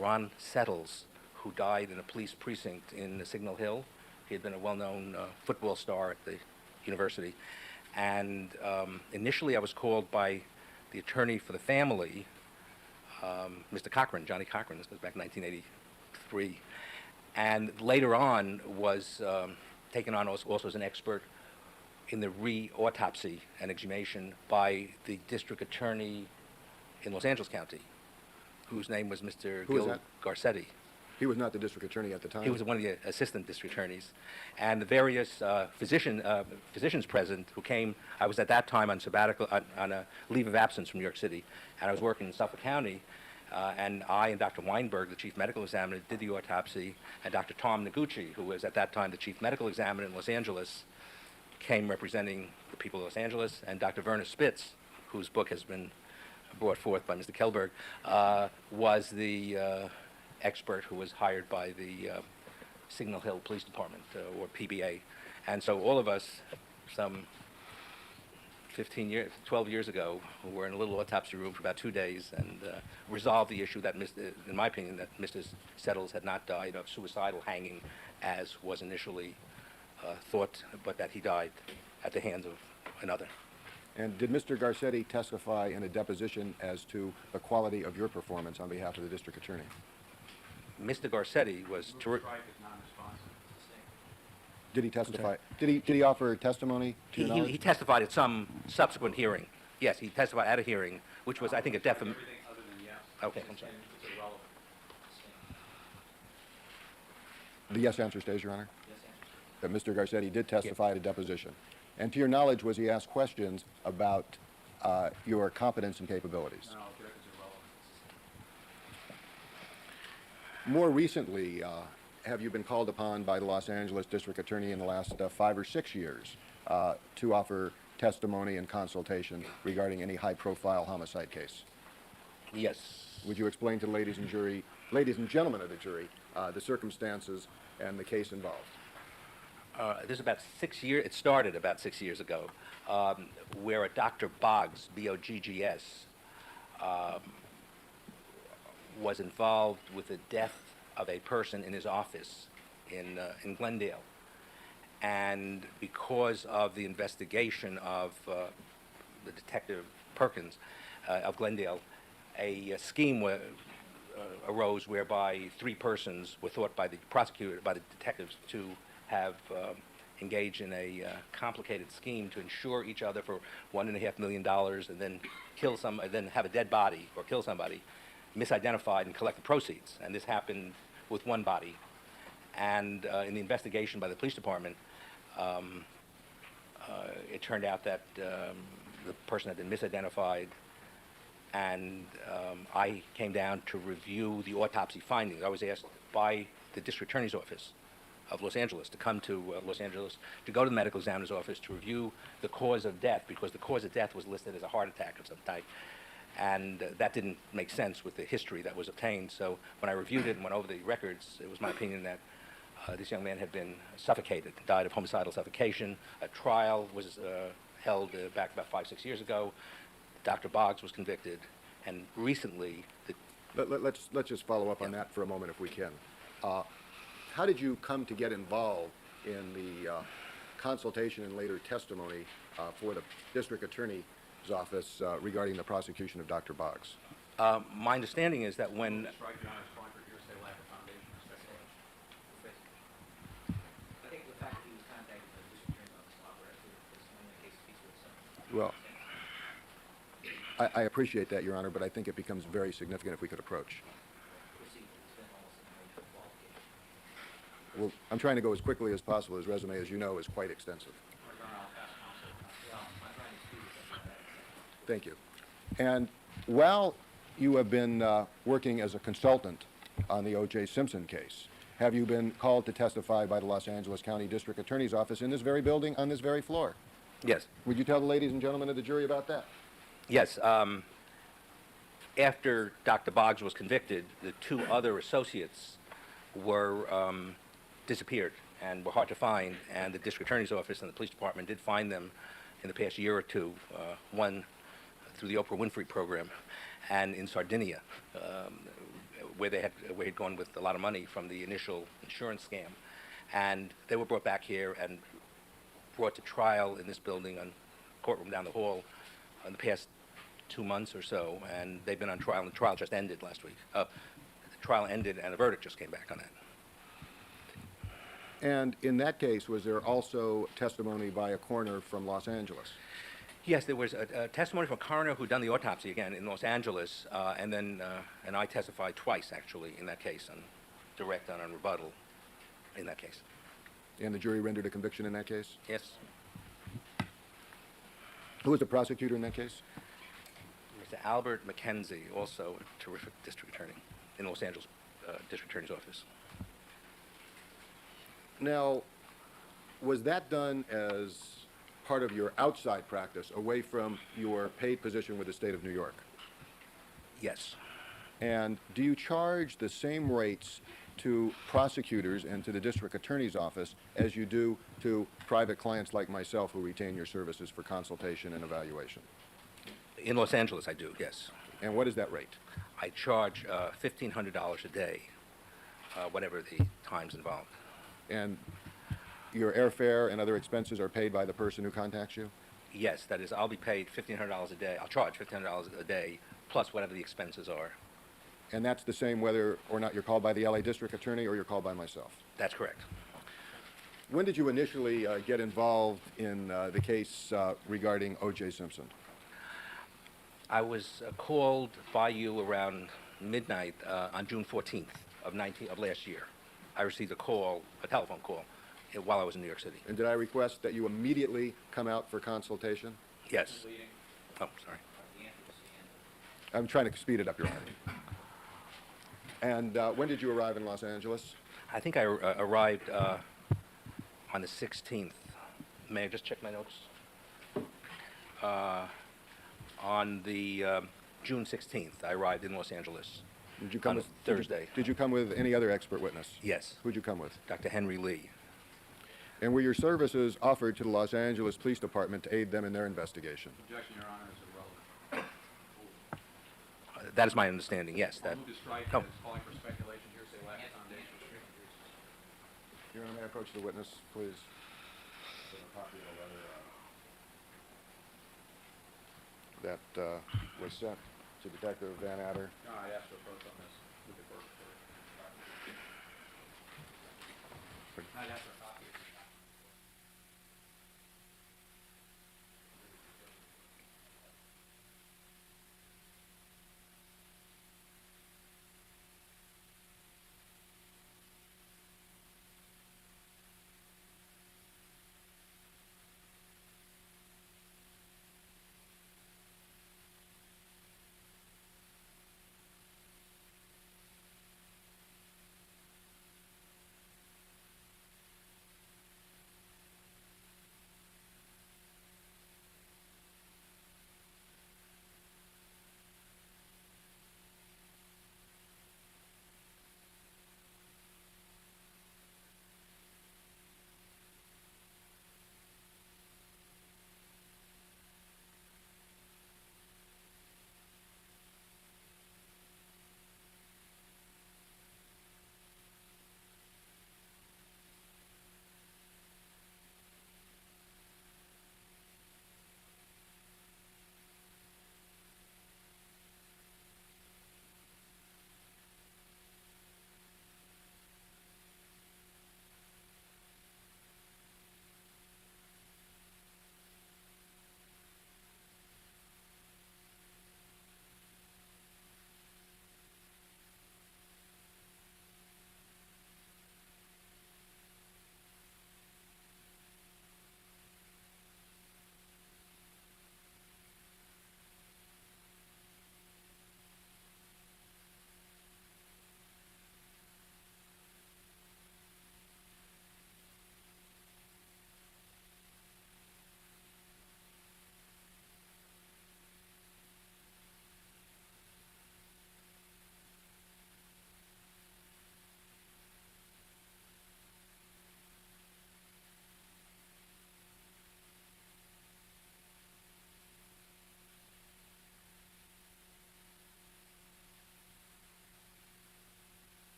Ron Settles, who died in a police precinct in Signal Hill. He had been a well-known football star at the university. And initially I was called by the attorney for the family, Mr. Cochran, Johnny Cochran. This goes back in 1983. And later on was taken on also as an expert in the re-autopsy and exhumation by the district attorney in Los Angeles County, whose name was Mr. Who was Gil that? Garcetti. He was not the district attorney at the time? He was one of the assistant district attorneys. And the various physicians present who came, I was at that time on sabbatical, on a leave of absence from New York City, and I was working in Suffolk County, and I and Dr. Weinberg, the chief medical examiner, did the autopsy, and Dr. Tom Noguchi, who was at that time the chief medical examiner in Los Angeles, came representing the people of Los Angeles, and Dr. Werner Spitz, whose book has been brought forth by Mr. Kellberg, was the expert who was hired by the Signal Hill Police Department, or PBA. And so all of us, some 12 years ago, were in a little autopsy room for about 2 days and resolved the issue that, in my opinion, that Mr. Settles had not died of suicidal hanging, as was initially thought, but that he died at the hands of another. And did Mr. Garcetti testify in a deposition as to the quality of your performance on behalf of the district attorney? Mr. Garcetti was terrific. Did he testify? Did he offer testimony to your knowledge? He testified at some subsequent hearing. Yes, he testified at a hearing, which was, I think, a defamation. Okay, I'm sorry. The yes answer stays, Your Honor? That Mr. Garcetti did testify at a deposition. And to your knowledge, was he asked questions about your competence and capabilities? No, objections are relevant. More recently, have you been called upon by the Los Angeles District Attorney in the last 5 or 6 years to offer testimony and consultation regarding any high-profile homicide case? Yes. Would you explain to the ladies and gentlemen of the jury, the circumstances and the case involved? This is about 6 years. It started about 6 years ago, where a Dr. Boggs, B-O-G-G-S, was involved with the death of a person in his office in Glendale. And because of the investigation of the detective Perkins of Glendale, a scheme arose whereby 3 persons were thought by the prosecutor, by the detectives, to have engaged in a complicated scheme to insure each other for $1.5 million, and then then have a dead body or kill somebody, misidentified, and collect the proceeds. And this happened with one body. And in the investigation by the police department, it turned out that the person had been misidentified, and I came down to review the autopsy findings. I was asked by the district attorney's office of Los Angeles to come to Los Angeles, to go to the medical examiner's office to review the cause of death, because the cause of death was listed as a heart attack of some type. And that didn't make sense with the history that was obtained. So when I reviewed it and went over the records, it was my opinion that this young man had been suffocated, died of homicidal suffocation. A trial was held back about 5-6 years ago. Dr. Boggs was convicted, and recently Let's just follow up on that for a moment if we can. How did you come to get involved in the consultation and later testimony for the district attorney's office regarding the prosecution of Dr. Boggs? my understanding is that when Strike the honest point for hearsay, lack of foundation, or speculation. I think the fact that he was contacted by the district attorney's office will operate because when the case speaks for itself. Well, I appreciate that, Your Honor, but I think it becomes very significant if we could approach. Well, I'm trying to go as quickly as possible. His resume, as you know, is quite extensive. Thank you. And while you have been working as a consultant on the O.J. Simpson case, have you been called to testify by the Los Angeles County District Attorney's Office in this very building on this very floor? Yes. Would you tell the ladies and gentlemen of the jury about that? Yes. After Dr. Boggs was convicted, the two other associates were disappeared and were hard to find, and the district attorney's office and the police department did find them in the past year or two, one through the Oprah Winfrey program, and in Sardinia, where they had gone with a lot of money from the initial insurance scam. And they were brought back here and brought to trial in this building on courtroom down the hall in the past 2 months or so, and they've been on trial, and the trial just ended last week. The trial ended, and a verdict just came back on that. And in that case, was there also testimony by a coroner from Los Angeles? Yes, there was a testimony from a coroner who done the autopsy again in Los Angeles, and I testified twice, actually, in that case, on direct and on rebuttal in that case. And the jury rendered a conviction in that case? Yes. Who was the prosecutor in that case? Mr. Albert McKenzie, also a terrific district attorney in Los Angeles District Attorney's Office. Now, was that done as part of your outside practice, away from your paid position with the state of New York? Yes. And do you charge the same rates to prosecutors and to the district attorney's office as you do to private clients like myself who retain your services for consultation and evaluation? In Los Angeles, I do, yes. And what is that rate? I charge $1,500 a day, whatever the time's involved. And your airfare and other expenses are paid by the person who contacts you? Yes, that is, I'll be paid $1,500 a day. I'll charge $1,500 a day, plus whatever the expenses are. And that's the same whether or not you're called by the LA District Attorney or you're called by myself? That's correct. When did you initially get involved in the case regarding O.J. Simpson? I was called by you around midnight on June 14th of last year. I received a telephone call, while I was in New York City. And did I request that you immediately come out for consultation? Yes. Oh, sorry. I'm trying to speed it up, Your Honor. And when did you arrive in Los Angeles? I think I arrived on the 16th. May I just check my notes? On the June 16th, I arrived in Los Angeles. Did you come on with Thursday? Did you come with any other expert witness? Yes. Who'd you come with? Dr. Henry Lee. And were your services offered to the Los Angeles Police Department to aid them in their investigation? Objection, Your Honor, is irrelevant. That is my understanding, yes. I'll move to strike No. as calling for speculation, hearsay, lack of foundation. Your Honor, may I approach the witness, please? That was sent to Detective Van Adder. No, I asked for a vote on this. We could work for it. I'd ask for a copy.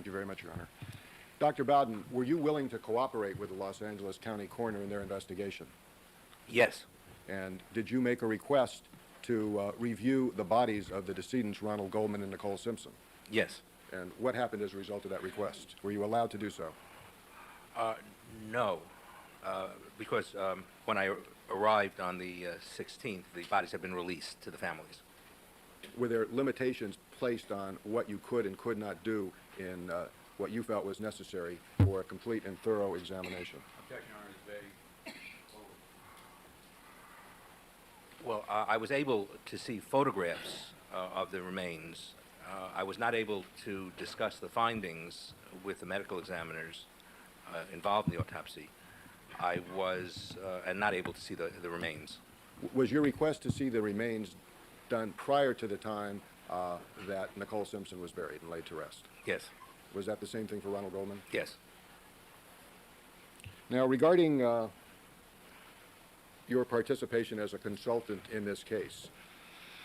you very much, Your Honor. Dr. Bowden, were you willing to cooperate with the Los Angeles County Coroner in their investigation? Yes. And did you make a request to review the bodies of the decedents Ronald Goldman and Nicole Simpson? Yes. And what happened as a result of that request? Were you allowed to do so? No, because when I arrived on the 16th, the bodies had been released to the families. Were there limitations placed on what you could and could not do in what you felt was necessary for a complete and thorough examination? Objection, Your Honor, is vague. Well, I was able to see photographs of the remains. I was not able to discuss the findings with the medical examiners involved in the autopsy. I was and not able to see the remains. Was your request to see the remains done prior to the time that Nicole Simpson was buried and laid to rest? Yes. Was that the same thing for Ronald Goldman? Yes. Now, regarding your participation as a consultant in this case,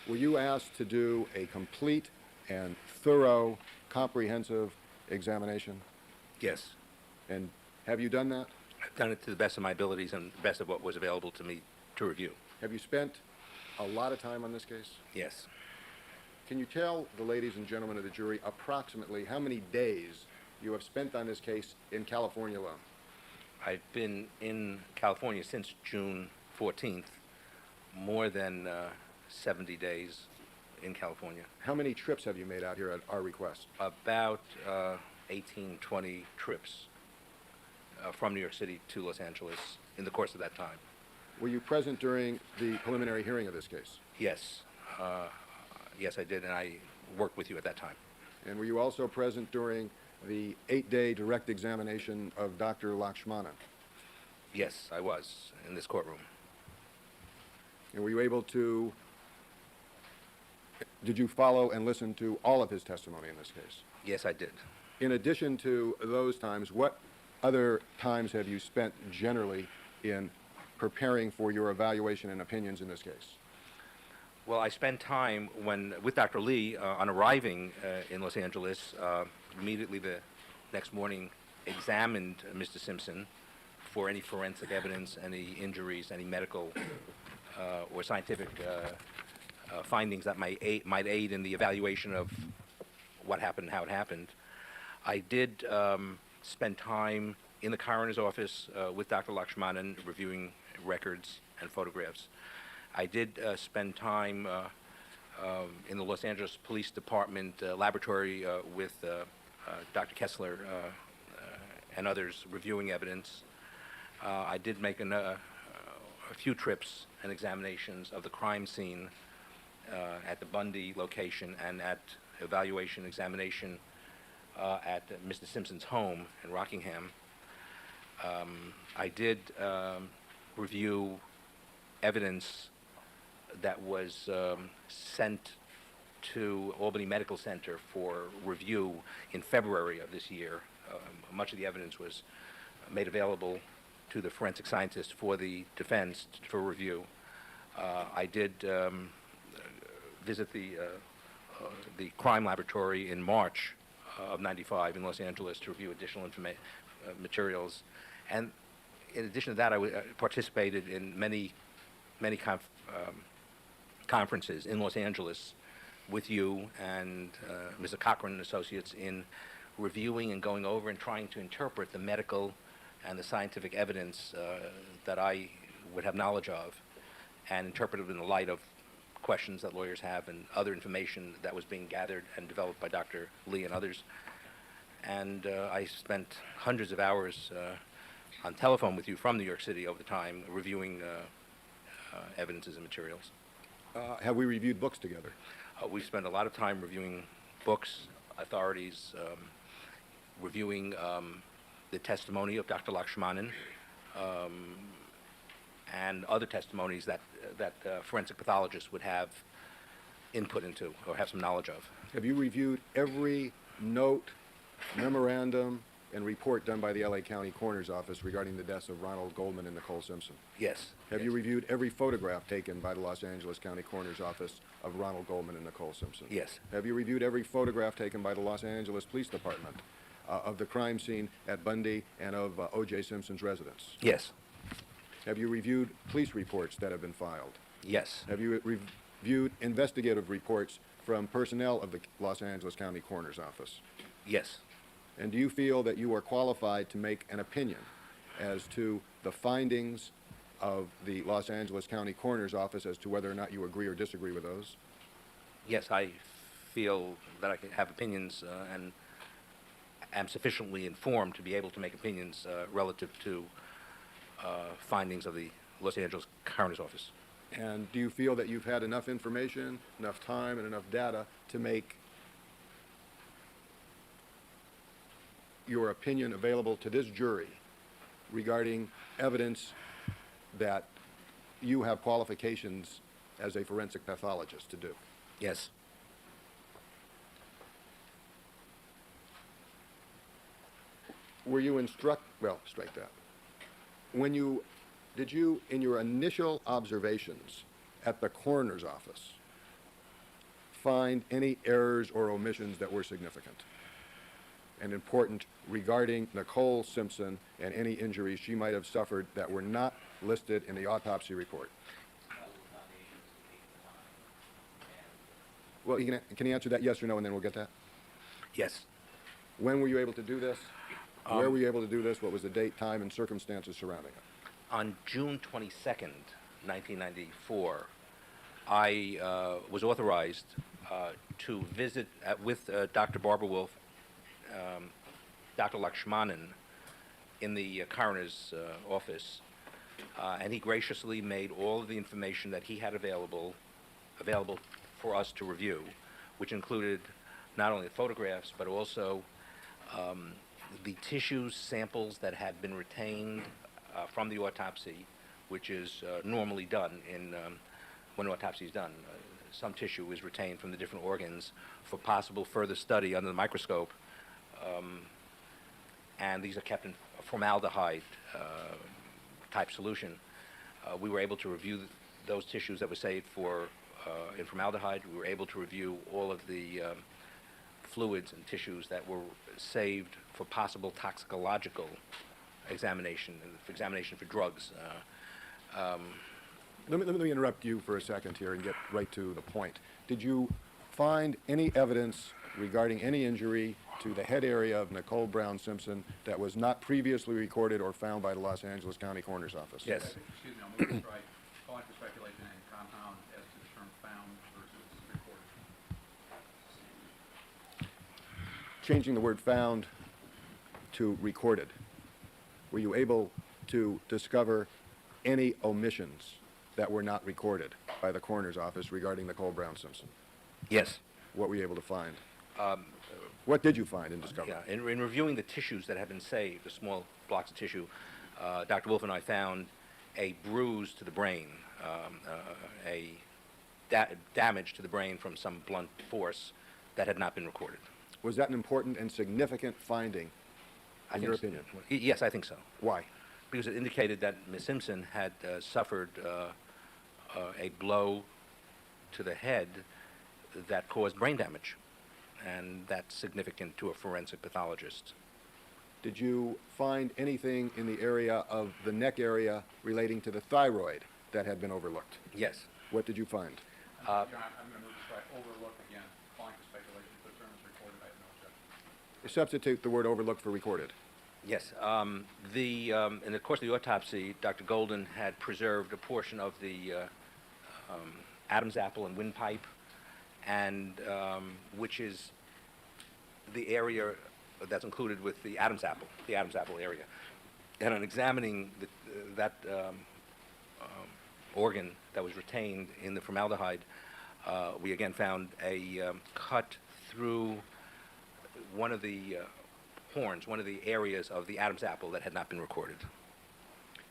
were you asked to do a complete and thorough, comprehensive examination? Yes. And have you done that? I've done it to the best of my abilities and the best of what was available to me to review. Have you spent a lot of time on this case? Yes. Can you tell the ladies and gentlemen of the jury approximately how many days you have spent on this case in California alone? I've been in California since June 14th, more than 70 days in California. How many trips have you made out here at our request? About 18, 20 trips from New York City to Los Angeles in the course of that time. Were you present during the preliminary hearing of this case? Yes. Yes, I did, and I worked with you at that time. And were you also present during the 8-day direct examination of Dr. Lakshmana? Yes, I was in this courtroom. And were you able to, did you follow and listen to all of his testimony in this case? Yes, I did. In addition to those times, what other times have you spent generally in preparing for your evaluation and opinions in this case? Well, I spent time with Dr. Lee on arriving in Los Angeles. Immediately the next morning, examined Mr. Simpson for any forensic evidence, any injuries, any medical or scientific findings that might aid in the evaluation of what happened and how it happened. I did spend time in the coroner's office with Dr. Lakshmanan reviewing records and photographs. I did spend time in the Los Angeles Police Department laboratory with Dr. Kessler and others reviewing evidence. I did make a few trips and examinations of the crime scene at the Bundy location and at evaluation examination at Mr. Simpson's home in Rockingham. I did review evidence that was sent to Albany Medical Center for review in February of this year. Much of the evidence was made available to the forensic scientists for the defense for review. I did visit the crime laboratory in March of '95 in Los Angeles to review additional materials. And in addition to that, I participated in many conferences in Los Angeles with you and Mr. Cochran and Associates in reviewing and going over and trying to interpret the medical and the scientific evidence that I would have knowledge of and interpret it in the light of questions that lawyers have and other information that was being gathered and developed by Dr. Lee and others. And I spent hundreds of hours on telephone with you from New York City over the time reviewing evidences and materials. Have we reviewed books together? We spent a lot of time reviewing books, authorities, reviewing the testimony of Dr. Lakshmanan and other testimonies that forensic pathologists would have input into or have some knowledge of. Have you reviewed every note, memorandum, and report done by the LA County Coroner's Office regarding the deaths of Ronald Goldman and Nicole Simpson? Yes. Have yes. you reviewed every photograph taken by the Los Angeles County Coroner's Office of Ronald Goldman and Nicole Simpson? Yes. Have you reviewed every photograph taken by the Los Angeles Police Department of the crime scene at Bundy and of O.J. Simpson's residence? Yes. Have you reviewed police reports that have been filed? Yes. Have you reviewed investigative reports from personnel of the Los Angeles County Coroner's Office? Yes. And do you feel that you are qualified to make an opinion as to the findings of the Los Angeles County Coroner's Office as to whether or not you agree or disagree with those? Yes, I feel that I can have opinions and am sufficiently informed to be able to make opinions relative to findings of the Los Angeles Coroner's Office. And do you feel that you've had enough information, enough time, and enough data to make your opinion available to this jury regarding evidence that you have qualifications as a forensic pathologist to do? Yes. Were you well, strike that. Did you, in your initial observations at the coroner's office, find any errors or omissions that were significant and important regarding Nicole Simpson and any injuries she might have suffered that were not listed in the autopsy report? Well, can you answer that yes or no, and then we'll get that? Yes. When were you able to do this? Where were you able to do this? What was the date, time, and circumstances surrounding it? On June 22nd, 1994, I was authorized to visit with Dr. Barbara Wolf, Dr. Lakshmanan in the coroner's office, and he graciously made all of the information that he had available for us to review, which included not only the photographs but also the tissue samples that had been retained from the autopsy, which is normally done when autopsy is done. Some tissue is retained from the different organs for possible further study under the microscope, and these are kept in a formaldehyde type solution. We were able to review those tissues that were saved in formaldehyde. We were able to review all of the fluids and tissues that were saved for possible toxicological examination, for drugs. Let me interrupt you for a second here and get right to the point. Did you find any evidence regarding any injury to the head area of Nicole Brown Simpson that was not previously recorded or found by the Los Angeles County Coroner's Office? Yes. Excuse me, I'm going to try calling for speculation and compound as to the term found versus recorded. Changing the word found to recorded, were you able to discover any omissions that were not recorded by the coroner's office regarding Nicole Brown Simpson? Yes. What were you able to find? What did you find and discover? Yeah, in reviewing the tissues that have been saved, the small blocks of tissue, Dr. Wolf and I found a bruise to the brain, damage to the brain from some blunt force that had not been recorded. Was that an important and significant finding, in your opinion? Yes, I think so. Why? Because it indicated that Ms. Simpson had suffered a blow to the head that caused brain damage, and that's significant to a forensic pathologist. Did you find anything in the area of the neck area relating to the thyroid that had been overlooked? Yes. What did you find? John, I'm going to move to try overlook again, calling for speculation. If the term is recorded, I have no objection. Substitute the word overlooked for recorded. Yes. In the course of the autopsy, Dr. Golden had preserved a portion of the Adam's apple and windpipe, and which is the area that's included with the Adam's apple area. And on examining that organ that was retained in the formaldehyde, we again found a cut through one of the horns, one of the areas of the Adam's apple that had not been recorded.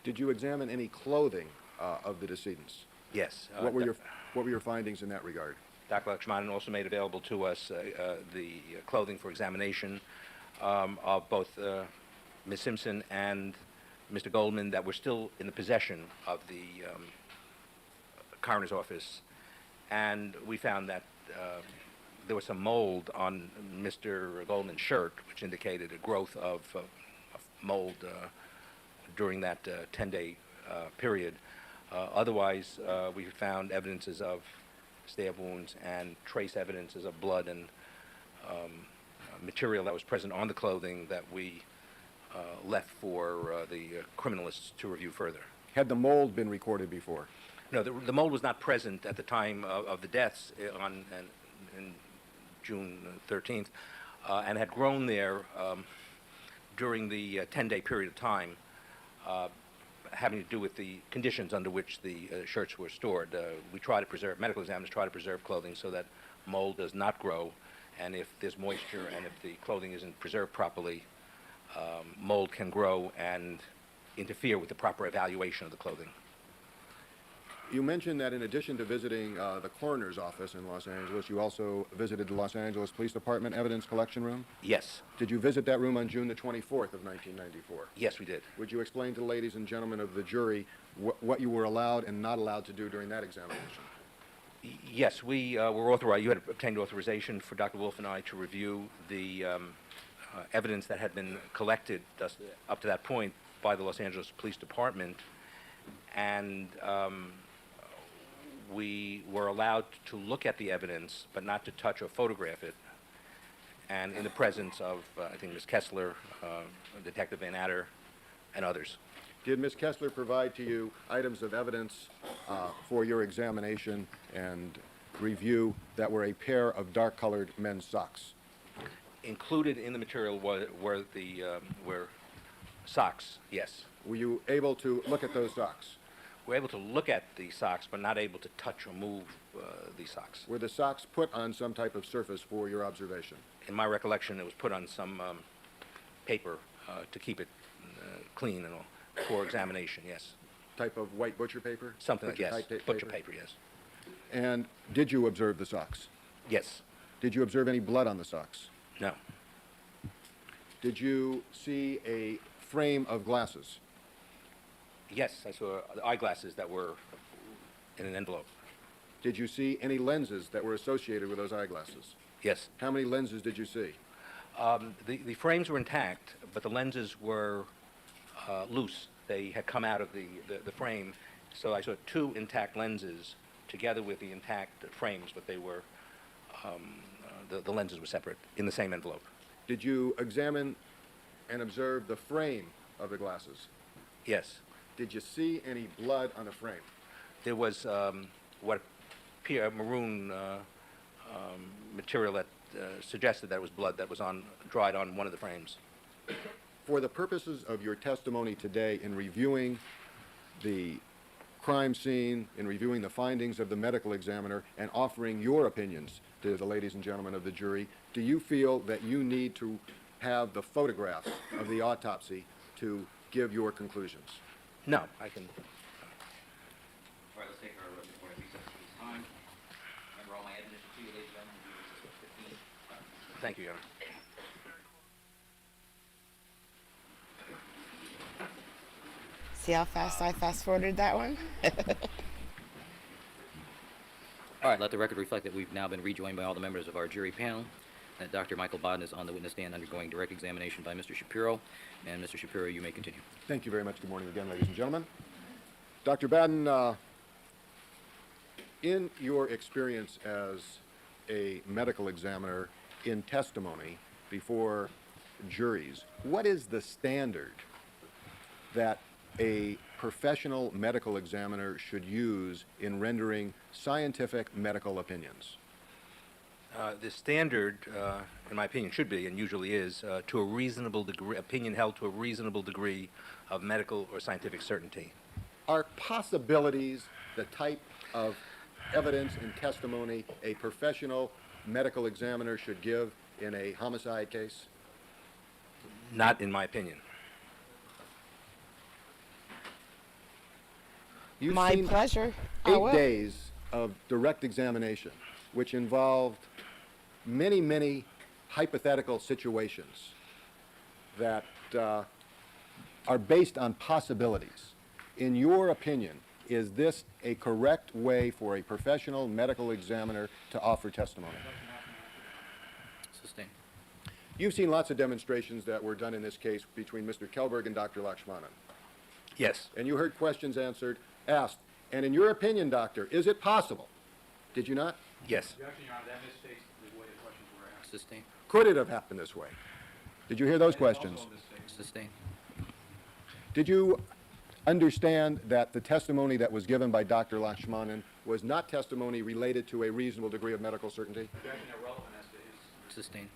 Did you examine any clothing of the decedents? Yes. What were your findings in that regard? Dr. Lakshmanan also made available to us the clothing for examination of both Ms. Simpson and Mr. Goldman that were still in the possession of the coroner's office, and we found that there was some mold on Mr. Goldman's shirt, which indicated a growth of mold during that 10-day period. Otherwise, we found evidences of stab wounds and trace evidences of blood and material that was present on the clothing that we left for the criminalists to review further. Had the mold been recorded before? No, the mold was not present at the time of the deaths in June 13th, and had grown there during the 10-day period of time, having to do with the conditions under which the shirts were stored. We try to preserve, medical examiners try to preserve clothing so that mold does not grow, and if there's moisture and if the clothing isn't preserved properly, mold can grow and interfere with the proper evaluation of the clothing. You mentioned that in addition to visiting the coroner's office in Los Angeles, you also visited the Los Angeles Police Department evidence collection room? Yes. Did you visit that room on June the 24th of 1994? Yes, we did. Would you explain to the ladies and gentlemen of the jury what you were allowed and not allowed to do during that examination? Yes, we were authorized. You had obtained authorization for Dr. Wolf and I to review the evidence that had been collected up to that point by the Los Angeles Police Department, and we were allowed to look at the evidence, but not to touch or photograph it. And in the presence of, I think, Ms. Kessler, Detective Van Adder, and others. Did Ms. Kessler provide to you items of evidence for your examination and review that were a pair of dark-colored men's socks? Included in the material were socks, yes. Were you able to look at those socks? We were able to look at the socks, but not able to touch or move the socks. Were the socks put on some type of surface for your observation? In my recollection, it was put on some paper to keep it clean and all, for examination, yes. Type of white butcher paper? Something like, yes, Butcher-type butcher paper, yes. And did you observe the socks? Yes. Did you observe any blood on the socks? No. Did you see a frame of glasses? Yes, I saw eyeglasses that were in an envelope. Did you see any lenses that were associated with those eyeglasses? Yes. How many lenses did you see? The frames were intact, but the lenses were loose. They had come out of the frame, so I saw two intact lenses together with the intact frames, but they were, the lenses were separate in the same envelope. Did you examine and observe the frame of the glasses? Yes. Did you see any blood on the frame? There was what appeared maroon material that suggested that it was blood that was dried on one of the frames. For the purposes of your testimony today in reviewing the crime scene, in reviewing the findings of the medical examiner, and offering your opinions to the ladies and gentlemen of the jury, do you feel that you need to have the photographs of the autopsy to give your conclusions? No, I can. All right, let's take our morning recess at this time. Remember all my evidence to you, ladies and gentlemen. We'll be recessed at 15. Thank you, Your Honor. See how fast I fast forwarded that one? All right, let the record reflect that we've now been rejoined by all the members of our jury panel. That Dr. Michael Bodden is on the witness stand undergoing direct examination by Mr. Shapiro. And Mr. Shapiro, you may continue. Thank you very much. Good morning again, ladies and gentlemen. Dr. Badden, in your experience as a medical examiner in testimony before juries, what is the standard that a professional medical examiner should use in rendering scientific medical opinions? The standard, in my opinion, should be, and usually is, to a reasonable degree, opinion held to a reasonable degree of medical or scientific certainty. Are possibilities the type of evidence and testimony a professional medical examiner should give in a homicide case? Not in my opinion. You've My seen pleasure. I 8 will. days of direct examination, which involved many, many hypothetical situations that are based on possibilities. In your opinion, is this a correct way for a professional medical examiner to offer testimony? You've seen lots of demonstrations that were done in this case between Mr. Kelberg and Dr. Lakshmanan. Yes. And you heard questions asked. And in your opinion, doctor, is it possible? Did you not? Yes. Objection, Your Honor, that misstates the way the questions were asked. Sustain. Could it have happened this way? Did you hear those questions? Sustain. Did you understand that the testimony that was given by Dr. Lakshmanan was not testimony related to a reasonable degree of medical certainty? Objection, irrelevant as to his. Sustain.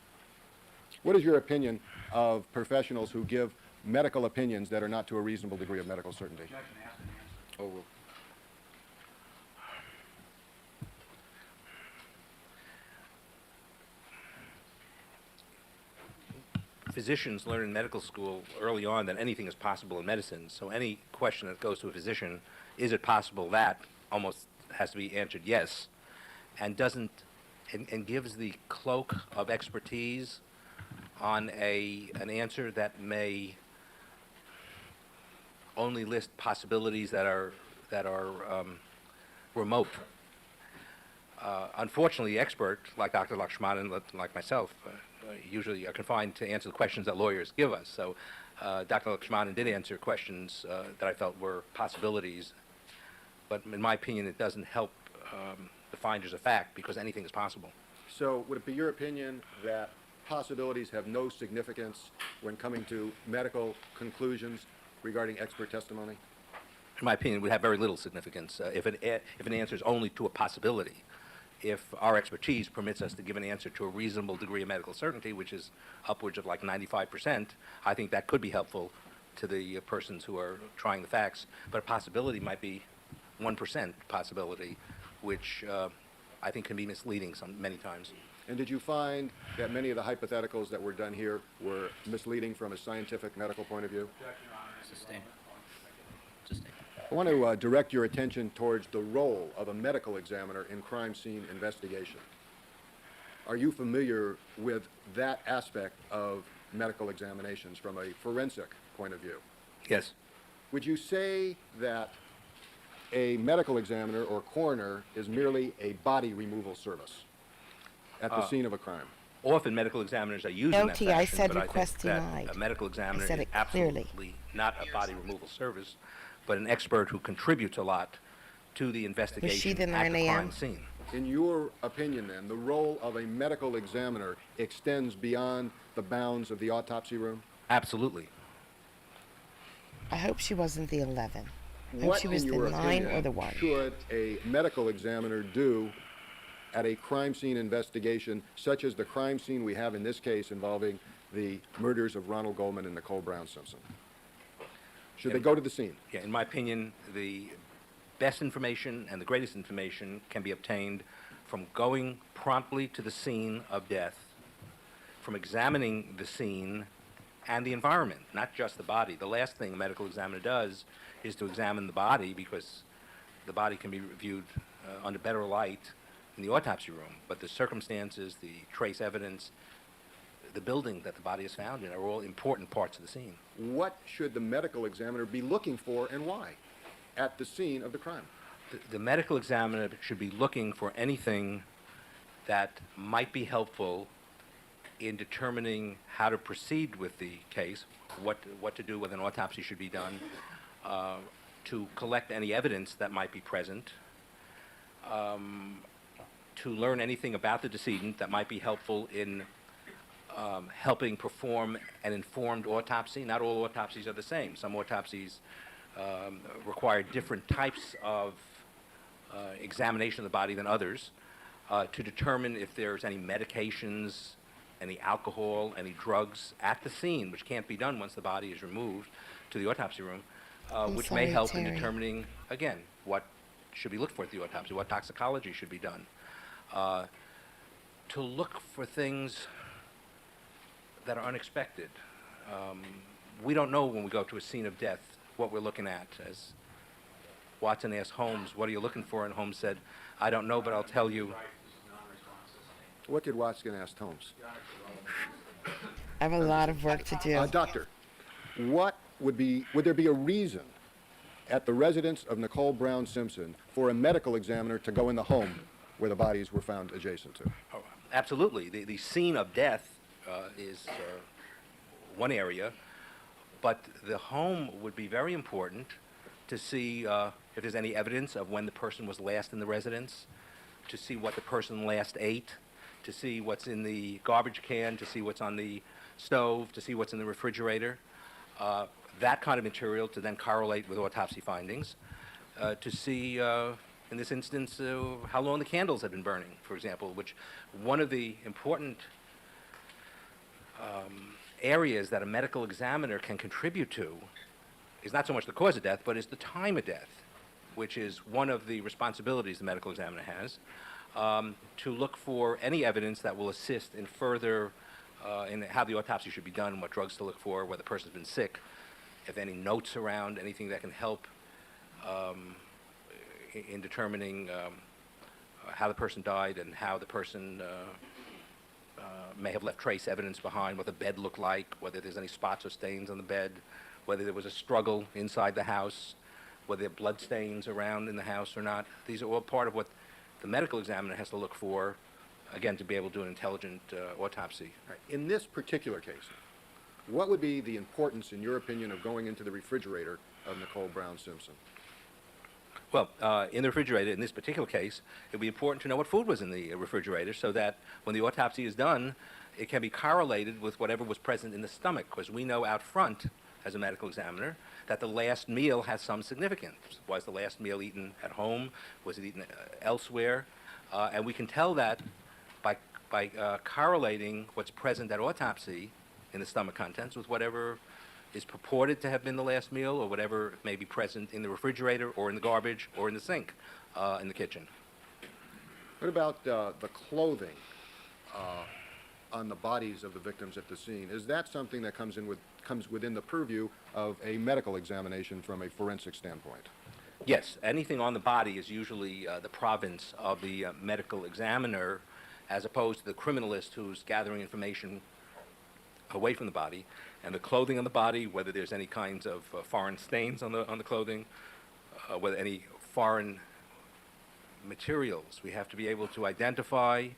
What is your opinion of professionals who give medical opinions that are not to a reasonable degree of medical certainty? Objection, asked and answered. Overruled. Physicians learn in medical school early on that anything is possible in medicine. So any question that goes to a physician, is it possible that, almost has to be answered yes, and doesn't, and gives the cloak of expertise on an answer that may only list possibilities that are remote. Unfortunately, the expert, like Dr. Lakshmanan, like myself, usually are confined to answer the questions that lawyers give us. So Dr. Lakshmanan did answer questions that I felt were possibilities, but in my opinion, it doesn't help the finders of fact because anything is possible. So would it be your opinion that possibilities have no significance when coming to medical conclusions regarding expert testimony? In my opinion, it would have very little significance if an answer is only to a possibility. If our expertise permits us to give an answer to a reasonable degree of medical certainty, which is upwards of like 95%, I think that could be helpful to the persons who are trying the facts. But a possibility might be 1% possibility, which I think can be misleading many times. And did you find that many of the hypotheticals that were done here were misleading from a scientific medical point of view? Objection, Your Honor. Sustain. Sustain. I want to direct your attention towards the role of a medical examiner in crime scene investigation. Are you familiar with that aspect of medical examinations from a forensic point of view? Yes. Would you say that a medical examiner or coroner is merely a body removal service at the scene of a crime? Often medical examiners are used in that LT, I fashion, said but I think request that denied. a medical examiner said is it clearly. absolutely not a body removal service, but an expert who contributes a lot to the investigation the at 9 the a.m.? crime scene. In your opinion, then, the role of a medical examiner extends beyond the bounds of the autopsy room? Absolutely. I hope she wasn't the 11. I hope What, she was in the your 9 opinion, or the 1. should a medical examiner do at a crime scene investigation, such as the crime scene we have in this case involving the murders of Ronald Goldman and Nicole Brown Simpson? Should they go to the scene? Yeah, in my opinion, the best information and the greatest information can be obtained from going promptly to the scene of death, from examining the scene and the environment, not just the body. The last thing a medical examiner does is to examine the body because the body can be viewed under better light in the autopsy room. But the circumstances, the trace evidence, the building that the body is found in are all important parts of the scene. What should the medical examiner be looking for and why at the scene of the crime? The medical examiner should be looking for anything that might be helpful in determining how to proceed with the case, what to do, whether an autopsy should be done, to collect any evidence that might be present, to learn anything about the decedent that might be helpful in helping perform an informed autopsy. Not all autopsies are the same. Some autopsies require different types of examination of the body than others to determine if there's any medications, any alcohol, any drugs at the scene, which can't be done once the body is removed to the autopsy room, which may help in determining, again, what should be looked for at the autopsy, what toxicology should be done. To look for things that are unexpected. We don't know when we go to a scene of death what we're looking at. As Watson asked Holmes, what are you looking for? And Holmes said, I don't know, but I'll tell you. What did Watson ask Holmes? I have a lot of work to do. Doctor, would there be a reason at the residence of Nicole Brown Simpson for a medical examiner to go in the home where the bodies were found adjacent to? Oh, absolutely. The scene of death is one area, but the home would be very important to see if there's any evidence of when the person was last in the residence, to see what the person last ate, to see what's in the garbage can, to see what's on the stove, to see what's in the refrigerator. That kind of material to then correlate with autopsy findings, to see, in this instance, how long the candles had been burning, for example, which one of the important areas that a medical examiner can contribute to is not so much the cause of death, but is the time of death, which is one of the responsibilities the medical examiner has, to look for any evidence that will assist in further in how the autopsy should be done, what drugs to look for, whether the person's been sick, if any notes around, anything that can help in determining how the person died and how the person may have left trace evidence behind, what the bed looked like, whether there's any spots or stains on the bed, whether there was a struggle inside the house, whether there are blood stains around in the house or not. These are all part of what the medical examiner has to look for, again, to be able to do an intelligent autopsy. Right. In this particular case, what would be the importance, in your opinion, of going into the refrigerator of Nicole Brown Simpson? Well, in the refrigerator, in this particular case, it would be important to know what food was in the refrigerator so that when the autopsy is done, it can be correlated with whatever was present in the stomach, because we know out front, as a medical examiner, that the last meal has some significance. Was the last meal eaten at home? Was it eaten elsewhere? And we can tell that by correlating what's present at autopsy in the stomach contents with whatever is purported to have been the last meal or whatever may be present in the refrigerator or in the garbage or in the sink in the kitchen. What about the clothing on the bodies of the victims at the scene? Is that something that comes within the purview of a medical examination from a forensic standpoint? Yes, anything on the body is usually the province of the medical examiner, as opposed to the criminalist who's gathering information away from the body. And the clothing on the body, whether there's any kinds of foreign stains on the clothing, whether any foreign materials, we have to be able to identify,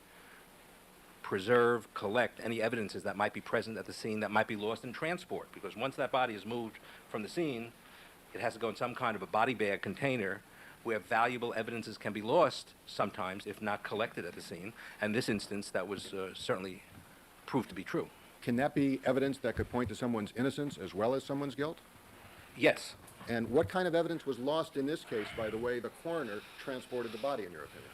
preserve, collect any evidences that might be present at the scene that might be lost in transport. Because once that body is moved from the scene, it has to go in some kind of a body bag container where valuable evidences can be lost sometimes if not collected at the scene. And in this instance, that was certainly proved to be true. Can that be evidence that could point to someone's innocence as well as someone's guilt? Yes. And what kind of evidence was lost in this case by the way the coroner transported the body, in your opinion?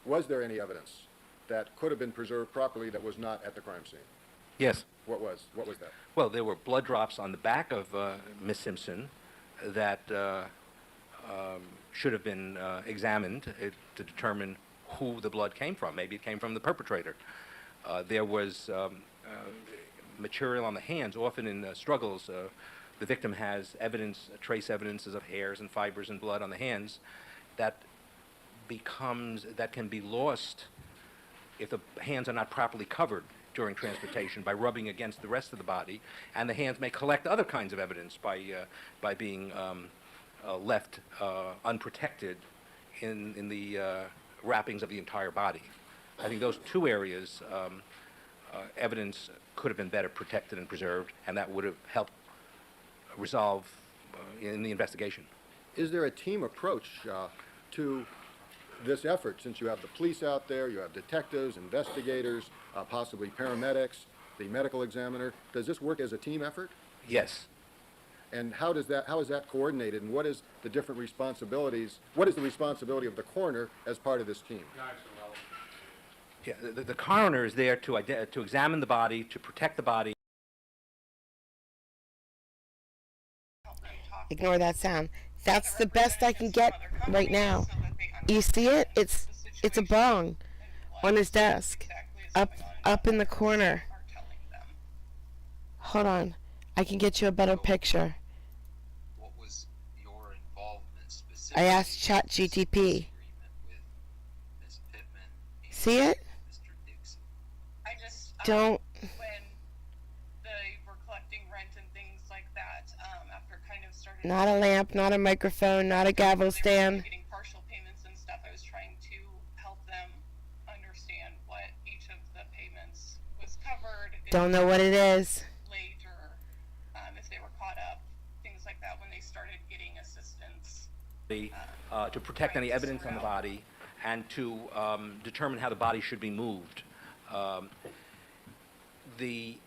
Was there any evidence that could have been preserved properly that was not at the crime scene? Yes. What was that? Well, there were blood drops on the back of Miss Simpson that should have been examined to determine who the blood came from. Maybe it came from the perpetrator. There was material on the hands. Often in struggles, the victim has evidence, trace evidences of hairs and fibers and blood on the hands that can be lost if the hands are not properly covered during transportation by rubbing against the rest of the body, and the hands may collect other kinds of evidence by being left unprotected in the wrappings of the entire body. I think those two areas, evidence could have been better protected and preserved, and that would have helped resolve in the investigation. Is there a team approach to this effort, since you have the police out there, you have detectives, investigators, possibly paramedics, the medical examiner? Does this work as a team effort? Yes. And how is that coordinated, and what is the different responsibilities? What is the responsibility of the coroner as part of this team? Yeah, the coroner is there to examine the body, to protect the body. Ignore that sound. That's the best I can get right now. You see it? It's a bong on his desk, up in the corner. Hold on, I can get you a better picture. What was your involvement specifically? I asked ChatGTP. See it? I just Don't. when they were collecting rent and things like that, after kind of started Not a lamp, not a microphone, not a gavel stand. getting partial payments and stuff, I was trying to help them understand what each of the payments Don't know what it is. late or if they were caught up, things like that when they started getting assistance. To protect any evidence on the body and to determine how the body should be moved. The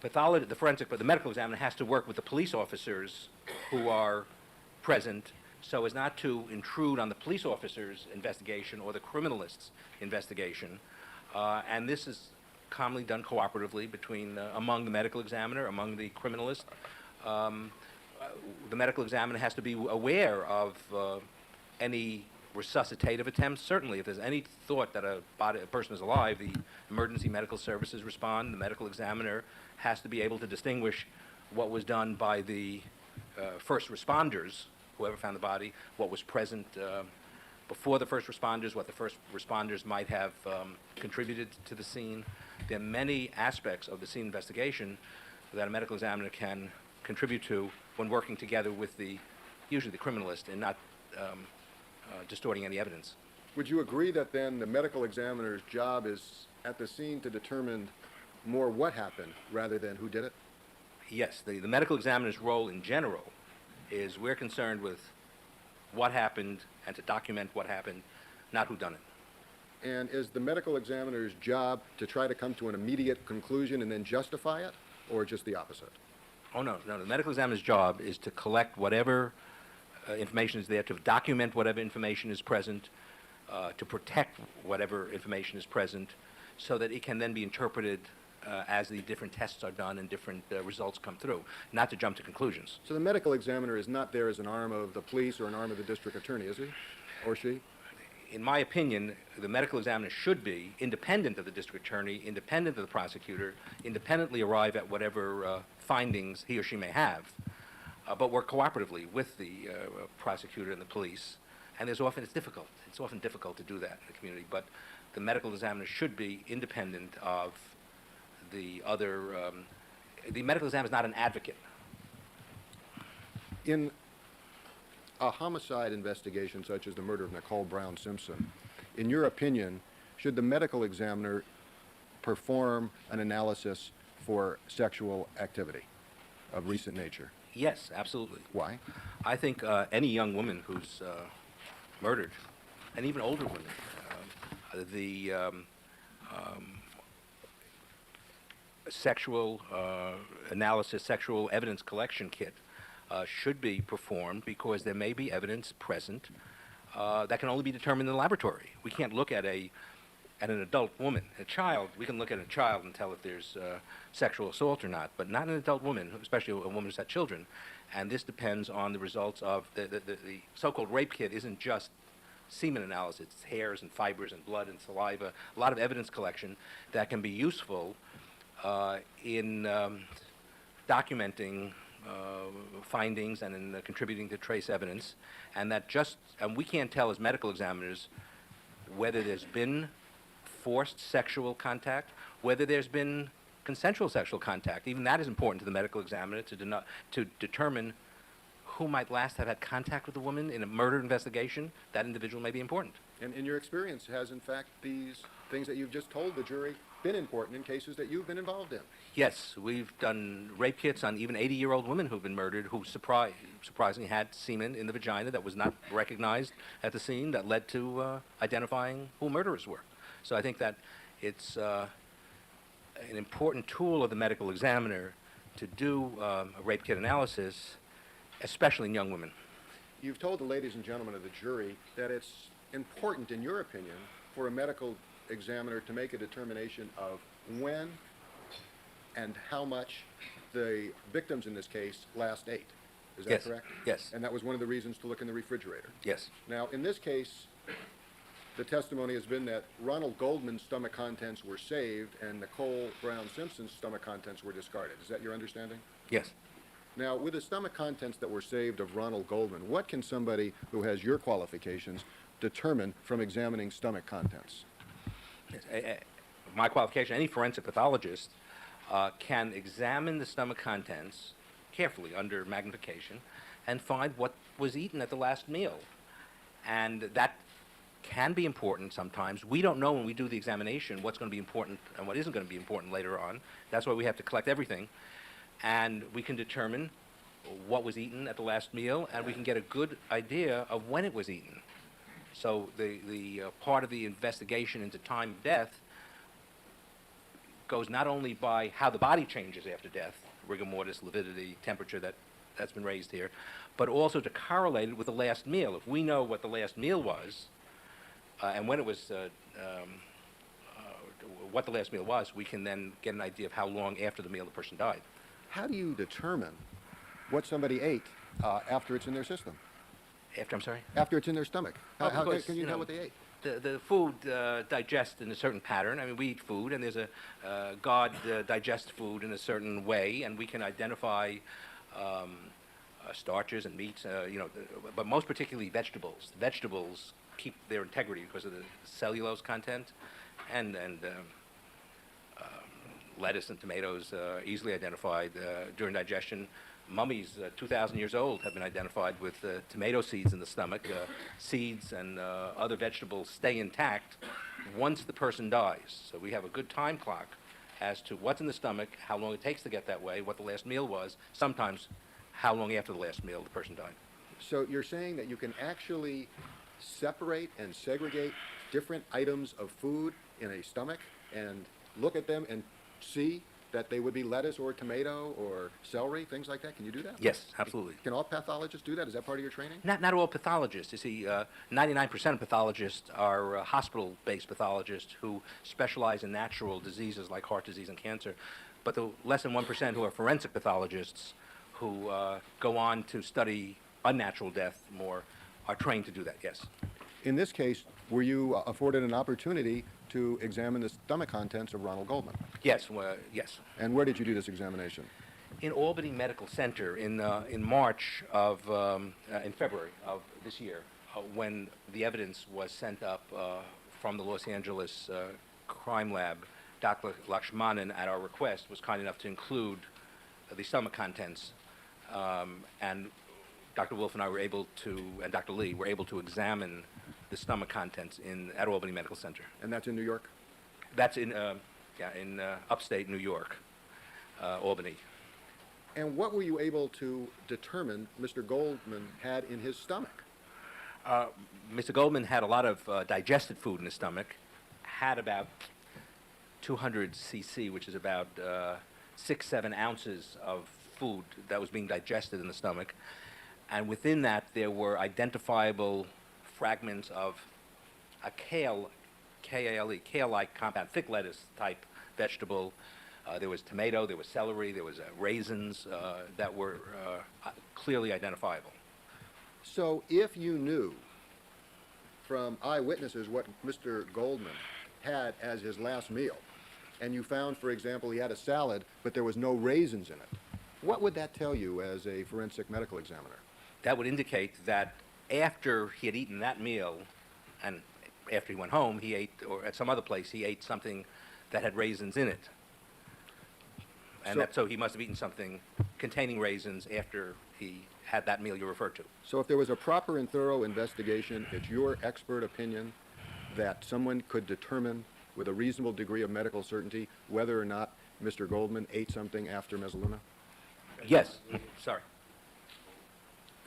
the medical examiner has to work with the police officers who are present so as not to intrude on the police officer's investigation or the criminalist's investigation. And this is commonly done cooperatively between, among the medical examiner, among the criminalist. The medical examiner has to be aware of any resuscitative attempts. Certainly, if there's any thought that a person is alive, the emergency medical services respond. The medical examiner has to be able to distinguish what was done by the first responders, whoever found the body, what was present before the first responders, what the first responders might have contributed to the scene. There are many aspects of the scene investigation that a medical examiner can contribute to when working together with usually the criminalist, and not distorting any evidence. Would you agree that then the medical examiner's job is at the scene to determine more what happened rather than who did it? Yes, the medical examiner's role in general is we're concerned with what happened and to document what happened, not who done it. And is the medical examiner's job to try to come to an immediate conclusion and then justify it, or just the opposite? Oh, no. The medical examiner's job is to collect whatever information is there, to document whatever information is present, to protect whatever information is present, so that it can then be interpreted as the different tests are done and different results come through, not to jump to conclusions. So the medical examiner is not there as an arm of the police or an arm of the district attorney, is he? Or she? In my opinion, the medical examiner should be independent of the district attorney, independent of the prosecutor, independently arrive at whatever findings he or she may have, but work cooperatively with the prosecutor and the police. And it's often difficult to do that in the community, but the medical examiner should be independent of the other. The medical examiner is not an advocate. In a homicide investigation such as the murder of Nicole Brown Simpson, in your opinion, should the medical examiner perform an analysis for sexual activity of recent nature? Yes, absolutely. Why? I think any young woman who's murdered, and even older women, the sexual analysis, sexual evidence collection kit should be performed, because there may be evidence present that can only be determined in the laboratory. We can't look at an adult woman. A child, we can look at a child and tell if there's sexual assault or not, but not an adult woman, especially a woman who's had children. And this depends on the results of the so-called rape kit. Isn't just semen analysis. It's hairs and fibers and blood and saliva, a lot of evidence collection that can be useful in documenting findings and in contributing to trace evidence. And we can't tell as medical examiners whether there's been forced sexual contact, whether there's been consensual sexual contact. Even that is important to the medical examiner to determine who might last have had contact with a woman in a murder investigation. That individual may be important. And in your experience, has in fact these things that you've just told the jury been important in cases that you've been involved in? Yes, we've done rape kits on even 80-year-old women who've been murdered who surprisingly had semen in the vagina that was not recognized at the scene, that led to identifying who murderers were. So I think that it's an important tool of the medical examiner to do a rape kit analysis, especially in young women. You've told the ladies and gentlemen of the jury that it's important, in your opinion, for a medical examiner to make a determination of when and how much the victims in this case last ate. Is that Yes. correct? Yes. And that was one of the reasons to look in the refrigerator. Yes. Now, in this case, the testimony has been that Ronald Goldman's stomach contents were saved and Nicole Brown Simpson's stomach contents were discarded. Is that your understanding? Yes. Now, with the stomach contents that were saved of Ronald Goldman, what can somebody who has your qualifications determine from examining stomach contents? My qualification, any forensic pathologist can examine the stomach contents carefully under magnification and find what was eaten at the last meal. And that can be important sometimes. We don't know when we do the examination what's going to be important and what isn't going to be important later on. That's why we have to collect everything. And we can determine what was eaten at the last meal, and we can get a good idea of when it was eaten. So the part of the investigation into time of death goes not only by how the body changes after death, rigor mortis, lividity, temperature that's been raised here, but also to correlate it with the last meal. If we know what the last meal was, and when it was, what the last meal was, we can then get an idea of how long after the meal the person died. How do you determine what somebody ate after it's in their system? I'm sorry? After it's in their stomach? How Because, can you tell what they ate? The food digests in a certain pattern. I mean, we eat food, and there's God digests food in a certain way, and we can identify starches and meats, but most particularly vegetables. Vegetables keep their integrity because of the cellulose content, and lettuce and tomatoes easily identified during digestion. Mummies, 2,000 years old, have been identified with tomato seeds in the stomach. Seeds and other vegetables stay intact once the person dies. So we have a good time clock as to what's in the stomach, how long it takes to get that way, what the last meal was, sometimes how long after the last meal the person died. So you're saying that you can actually separate and segregate different items of food in a stomach and look at them and see that they would be lettuce or tomato or celery, things like that? Can you do that? Yes, absolutely. Can all pathologists do that? Is that part of your training? Not all pathologists. You see, 99% of pathologists are hospital-based pathologists who specialize in natural diseases like heart disease and cancer. But the less than 1% who are forensic pathologists who go on to study unnatural death more are trained to do that, yes. In this case, were you afforded an opportunity to examine the stomach contents of Ronald Goldman? Yes, yes. And where did you do this examination? In Albany Medical Center in March of, in February of this year, when the evidence was sent up from the Los Angeles crime lab, Dr. Lakshmanan, at our request, was kind enough to include the stomach contents, and Dr. Wolf and I were able to, and Dr. Lee, were able to examine the stomach contents at Albany Medical Center. And that's in New York? That's in upstate New York, Albany. And what were you able to determine Mr. Goldman had in his stomach? Mr. Goldman had a lot of digested food in his stomach, had about 200 cc, which is about 6-7 ounces of food that was being digested in the stomach. And within that, there were identifiable fragments of a kale, K-A-L-E, kale-like compound, thick lettuce type vegetable. There was tomato, there was celery, there was raisins that were clearly identifiable. So if you knew from eyewitnesses what Mr. Goldman had as his last meal, and you found, for example, he had a salad, but there was no raisins in it, what would that tell you as a forensic medical examiner? That would indicate that after he had eaten that meal, and after he went home, he ate, or at some other place, he ate something that had raisins in it. And so he must have eaten something containing raisins after he had that meal you referred to. So if there was a proper and thorough investigation, it's your expert opinion that someone could determine with a reasonable degree of medical certainty whether or not Mr. Goldman ate something after Mezzaluna? Yes. Sorry.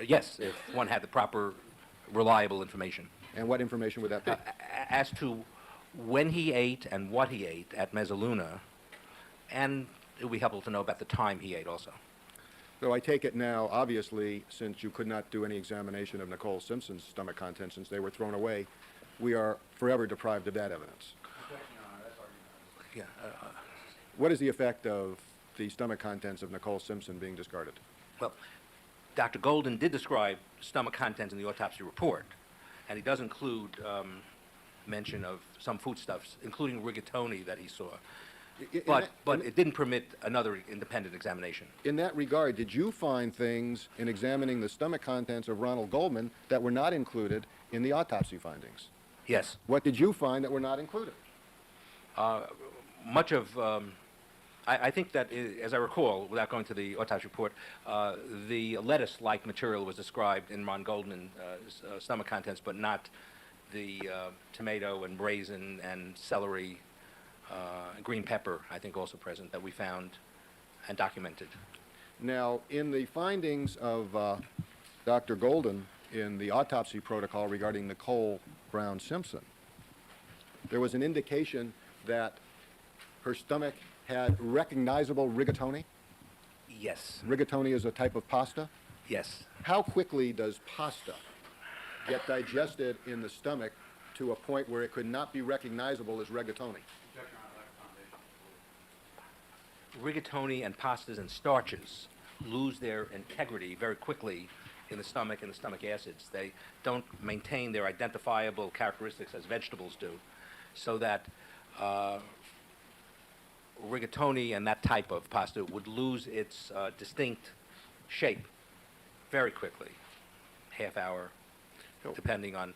Yes, if one had the proper, reliable information. And what information would that be? As to when he ate and what he ate at Mezzaluna, and it would be helpful to know about the time he ate also. So I take it now, obviously, since you could not do any examination of Nicole Simpson's stomach contents since they were thrown away, we are forever deprived of that evidence. Yeah. What is the effect of the stomach contents of Nicole Simpson being discarded? Well, Dr. Golden did describe stomach contents in the autopsy report, and he does include mention of some foodstuffs, including rigatoni that he saw. But it didn't permit another independent examination. In that regard, did you find things in examining the stomach contents of Ronald Goldman that were not included in the autopsy findings? Yes. What did you find that were not included? Much of, I think that, as I recall, without going to the autopsy report, the lettuce-like material was described in Ron Goldman's stomach contents, but not the tomato and raisin and celery, green pepper, I think also present, that we found and documented. Now, in the findings of Dr. Golden in the autopsy protocol regarding Nicole Brown Simpson, there was an indication that her stomach had recognizable rigatoni. Yes. Rigatoni is a type of pasta. Yes. How quickly does pasta get digested in the stomach to a point where it could not be recognizable as rigatoni? Rigatoni and pastas and starches lose their integrity very quickly in the stomach and the stomach acids. They don't maintain their identifiable characteristics as vegetables do, so that rigatoni and that type of pasta would lose its distinct shape very quickly, half hour, depending on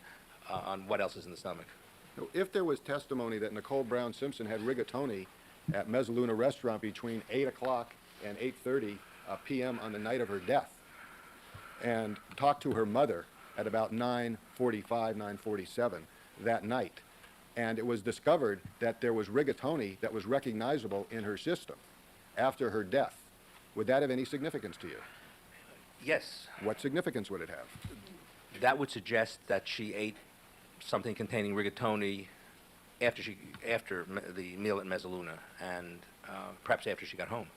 what else is in the stomach. So if there was testimony that Nicole Brown Simpson had rigatoni at Mezzaluna Restaurant between 8 o'clock and 8:30 p.m. on the night of her death, and talked to her mother at about 9:45, 9:47 that night, and it was discovered that there was rigatoni that was recognizable in her system after her death, would that have any significance to you? Yes. What significance would it have? That would suggest that she ate something containing rigatoni after the meal at Mezzaluna, and perhaps after she got home.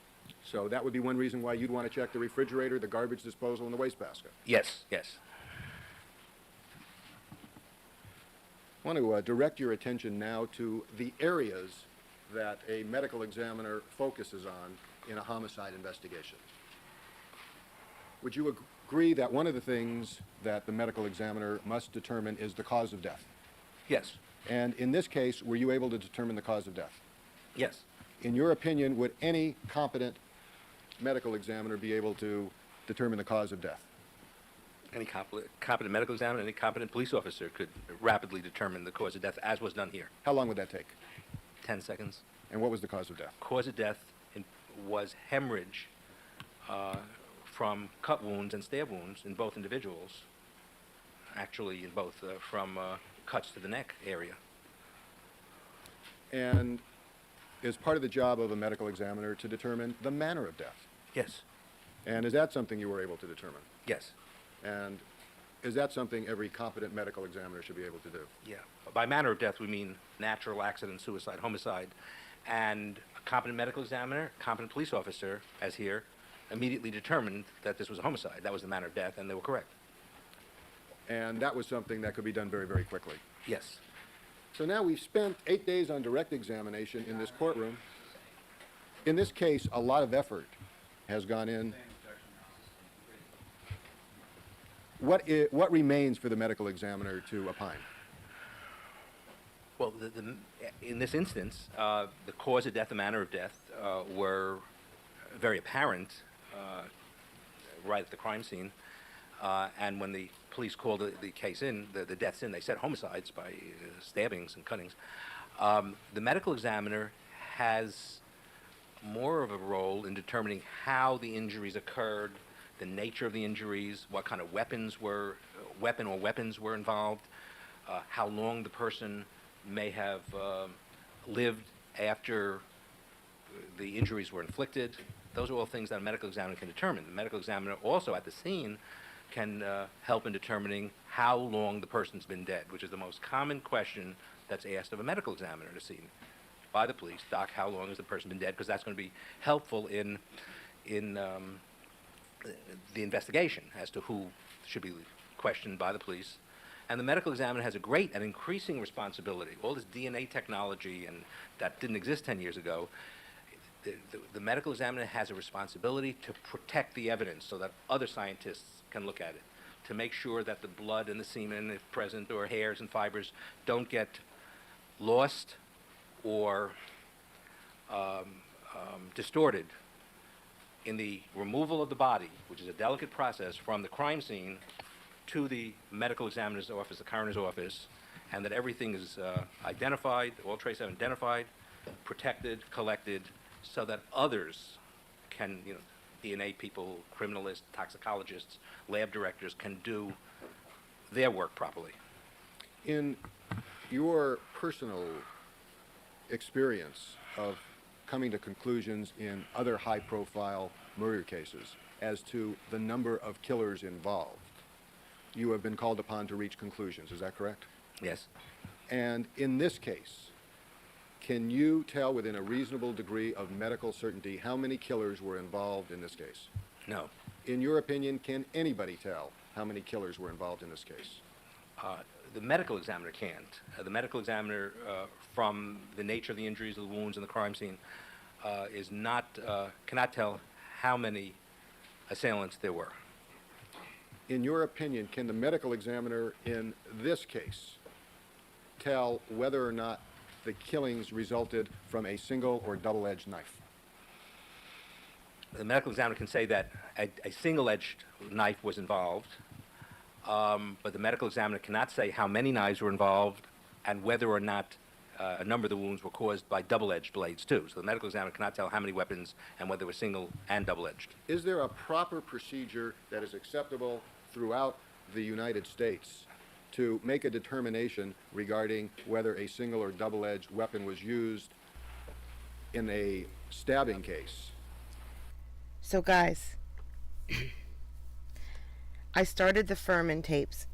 So that would be one reason why you'd want to check the refrigerator, the garbage disposal, and the wastebasket. Yes, yes. I want to direct your attention now to the areas that a medical examiner focuses on in a homicide investigation. Would you agree that one of the things that the medical examiner must determine is the cause of death? Yes. And in this case, were you able to determine the cause of death? Yes. In your opinion, would any competent medical examiner be able to determine the cause of death? Any competent medical examiner, any competent police officer could rapidly determine the cause of death, as was done here. How long would that take? 10 seconds. And what was the cause of death? Cause of death was hemorrhage from cut wounds and stab wounds in both individuals. Actually, in both, from cuts to the neck area. And is part of the job of a medical examiner to determine the manner of death? Yes. And is that something you were able to determine? Yes. And is that something every competent medical examiner should be able to do? Yeah. By manner of death, we mean natural accident, suicide, homicide. And a competent medical examiner, competent police officer, as here, immediately determined that this was a homicide. That was the manner of death, and they were correct. And that was something that could be done very, very quickly. Yes. So now we've spent 8 days on direct examination in this courtroom. In this case, a lot of effort has gone in. What remains for the medical examiner to opine? Well, in this instance, the cause of death and manner of death were very apparent right at the crime scene. And when the police called the case in, the deaths in, they said homicides by stabbings and cuttings. The medical examiner has more of a role in determining how the injuries occurred, the nature of the injuries, what kind of weapons were involved, how long the person may have lived after the injuries were inflicted. Those are all things that a medical examiner can determine. The medical examiner also at the scene can help in determining how long the person's been dead, which is the most common question that's asked of a medical examiner at a scene by the police. Doc, how long has the person been dead? Because that's going to be helpful in the investigation as to who should be questioned by the police. And the medical examiner has a great and increasing responsibility. All this DNA technology and that didn't exist 10 years ago. The medical examiner has a responsibility to protect the evidence so that other scientists can look at it, to make sure that the blood and the semen, if present, or hairs and fibers, don't get lost or distorted in the removal of the body, which is a delicate process, from the crime scene to the medical examiner's office, the coroner's office, and that everything is identified, all traces are identified, protected, collected, so that others can, DNA people, criminalists, toxicologists, lab directors can do their work properly. In your personal experience of coming to conclusions in other high-profile murder cases as to the number of killers involved, you have been called upon to reach conclusions, is that correct? Yes. And in this case, can you tell within a reasonable degree of medical certainty how many killers were involved in this case? No. In your opinion, can anybody tell how many killers were involved in this case? The medical examiner can't. The medical examiner, from the nature of the injuries, of the wounds, and the crime scene, cannot tell how many assailants there were. In your opinion, can the medical examiner in this case tell whether or not the killings resulted from a single or double-edged knife? The medical examiner can say that a single-edged knife was involved, but the medical examiner cannot say how many knives were involved and whether or not a number of the wounds were caused by double-edged blades too. So the medical examiner cannot tell how many weapons and whether they were single and double-edged. Is there a proper procedure that is acceptable throughout the United States to make a determination regarding whether a single or double-edged weapon was used in a stabbing case? So guys, I started the Furman tapes.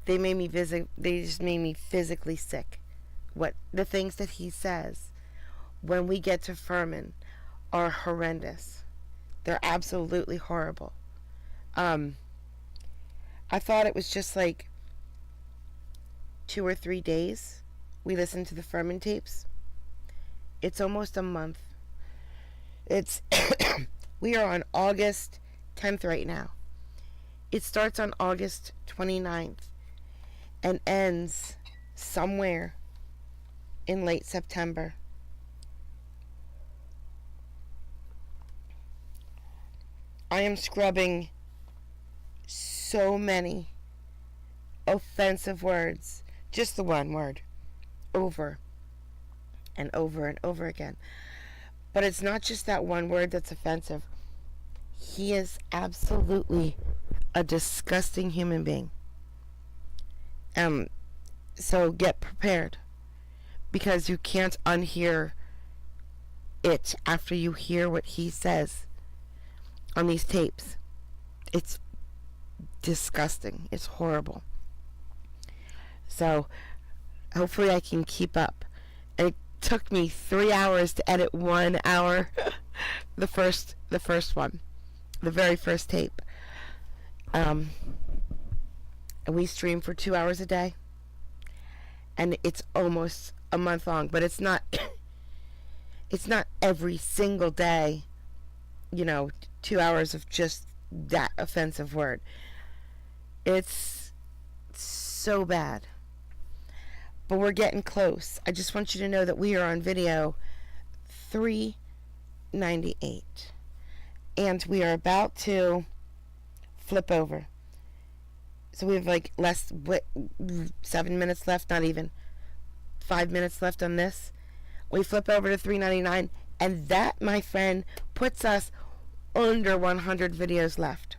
They just made me physically sick. The things that he says when we get to Furman are horrendous. They're absolutely horrible. I thought it was just like 2 or 3 days we listened to the Furman tapes. It's almost a month. We are on August 10th right now. It starts on August 29th and ends somewhere in late September. I am scrubbing so many offensive words, just the one word, over and over and over again. But it's not just that one word that's offensive. He is absolutely a disgusting human being. So get prepared, because you can't unhear it after you hear what he says on these tapes. It's disgusting. It's horrible. So hopefully I can keep up. And it took me 3 hours to edit 1 hour. the first one, the very first tape. And we stream for 2 hours a day, and it's almost a month long. But it's not it's not every single day, 2 hours of just that offensive word. It's so bad. But we're getting close. I just want you to know that we are on video 398. And we are about to flip over. So we have 7 minutes left, not even 5 minutes left on this. We flip over to 399, and that, my friend, puts us under 100 videos left.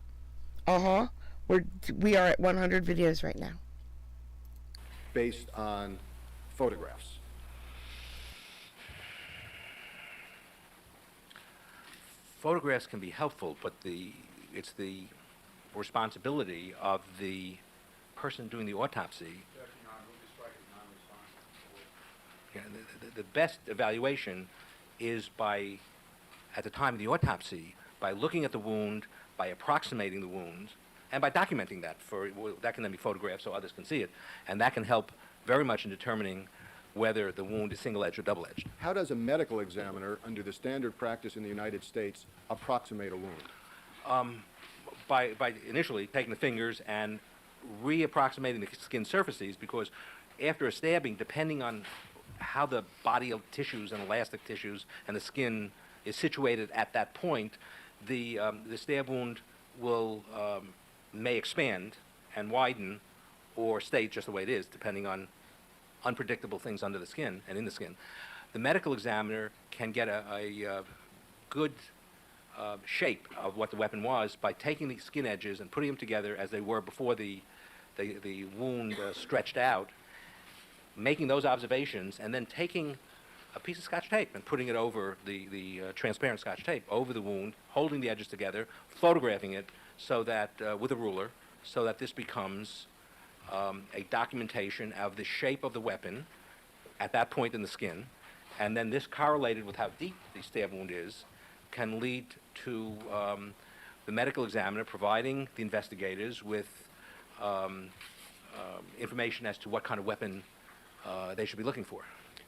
We are at 100 videos right now. Based on photographs. Photographs can be helpful, but it's the responsibility of the person doing the autopsy. Yeah, the best evaluation is at the time of the autopsy, by looking at the wound, by approximating the wound, and by documenting that. That can then be photographed so others can see it, and that can help very much in determining whether the wound is single-edged or double-edged. How does a medical examiner, under the standard practice in the United States, approximate a wound? By initially taking the fingers and reapproximating the skin surfaces, because after a stabbing, depending on how the body of tissues and elastic tissues and the skin is situated at that point, the stab wound may expand and widen or stay just the way it is, depending on unpredictable things under the skin and in the skin. The medical examiner can get a good shape of what the weapon was by taking the skin edges and putting them together as they were before the wound stretched out, making those observations, and then taking a piece of Scotch tape and putting it over the transparent Scotch tape over the wound, holding the edges together, photographing it so that with a ruler, so that this becomes a documentation of the shape of the weapon at that point in the skin, and then this correlated with how deep the stab wound is can lead to the medical examiner providing the investigators with information as to what kind of weapon they should be looking for.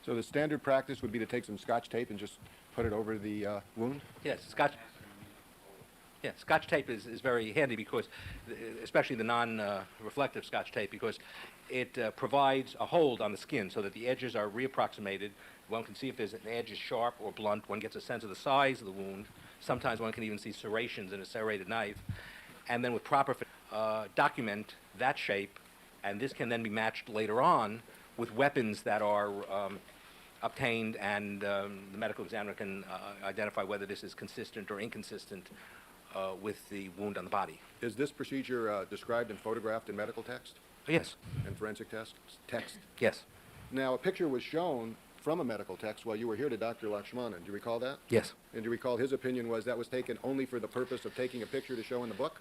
So the standard practice would be to take some Scotch tape and just put it over the wound? Yes, Scotch tape is very handy because, especially the non-reflective Scotch tape, because it provides a hold on the skin so that the edges are reapproximated. One can see if there's an edge is sharp or blunt. One gets a sense of the size of the wound. Sometimes one can even see serrations in a serrated knife. And then with proper document that shape, and this can then be matched later on with weapons that are obtained, and the medical examiner can identify whether this is consistent or inconsistent with the wound on the body. Is this procedure described and photographed in medical text Yes. and forensic text? Yes. Now, a picture was shown from a medical text while you were here to Dr. Lakshmanan. Do you recall that? Yes. And do you recall his opinion was that was taken only for the purpose of taking a picture to show in the book?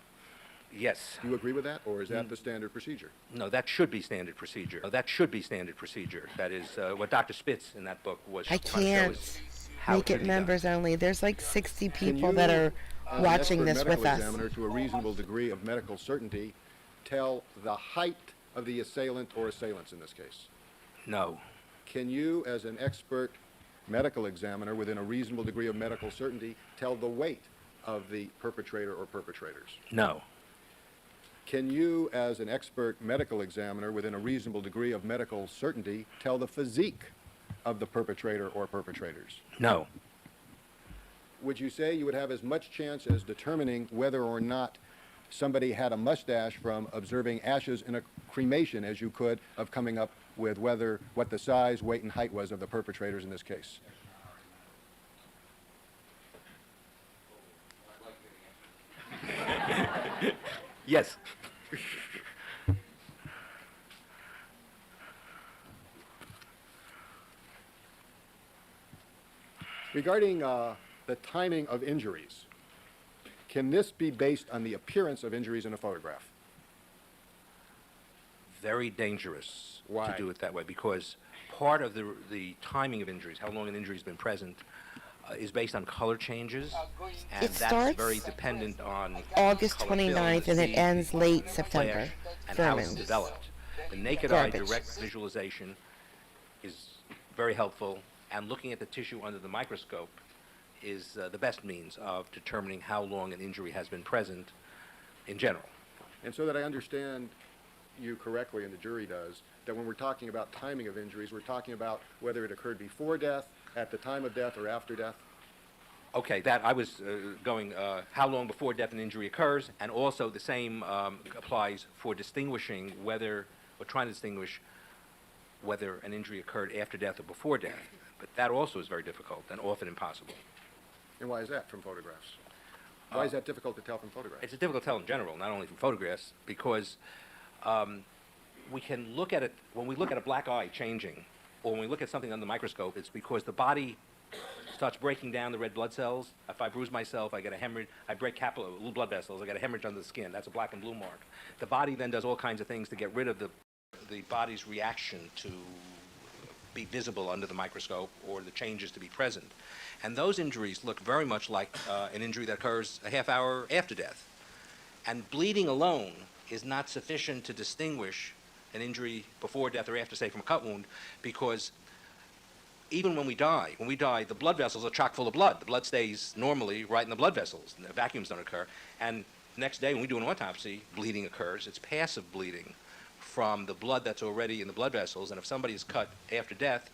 Yes. Do you agree with that, or is that the standard procedure? No, that should be standard procedure. That should be standard procedure. That is what Dr. Spitz in that book was I trying to show can't is how make should it be done. members only. There's like 60 Can people you, that are as an watching expert this medical with us. examiner, to a reasonable degree of medical certainty, tell the height of the assailant or assailants in this case? No. Can you, as an expert medical examiner, within a reasonable degree of medical certainty, tell the weight of the perpetrator or perpetrators? No. Can you, as an expert medical examiner, within a reasonable degree of medical certainty, tell the physique of the perpetrator or perpetrators? No. Would you say you would have as much chance as determining whether or not somebody had a mustache from observing ashes in a cremation as you could of coming up with what the size, weight, and height was of the perpetrators in this case? Yes. Regarding the timing of injuries, can this be based on the appearance of injuries in a photograph? Very dangerous Why? to do it that way, because part of the timing of injuries, how long an injury has been present, is based on color changes, and It that's starts very dependent on August color film, 29th and it the ends late flash, September. and for how it's wounds. developed. The naked eye Garbage. direct visualization is very helpful, and looking at the tissue under the microscope is the best means of determining how long an injury has been present in general. And so that I understand you correctly, and the jury does, that when we're talking about timing of injuries, we're talking about whether it occurred before death, at the time of death, or after death? Okay, that I was going how long before death an injury occurs, and also the same applies for distinguishing whether, or trying to distinguish whether an injury occurred after death or before death. But that also is very difficult and often impossible. And why is that from photographs? Why is that difficult to tell from photographs? It's difficult to tell in general, not only from photographs, because we can look at it, when we look at a black eye changing, or when we look at something under the microscope, it's because the body starts breaking down the red blood cells. If I bruise myself, I get a hemorrhage. I break little blood vessels. I get a hemorrhage under the skin. That's a black and blue mark. The body then does all kinds of things to get rid of the body's reaction to be visible under the microscope, or the changes to be present. And those injuries look very much like an injury that occurs a half hour after death. And bleeding alone is not sufficient to distinguish an injury before death or after, say, from a cut wound, because even when we die, the blood vessels are chock full of blood. The blood stays normally right in the blood vessels, and the vacuums don't occur. And the next day, when we do an autopsy, bleeding occurs. It's passive bleeding from the blood that's already in the blood vessels. And if somebody is cut after death,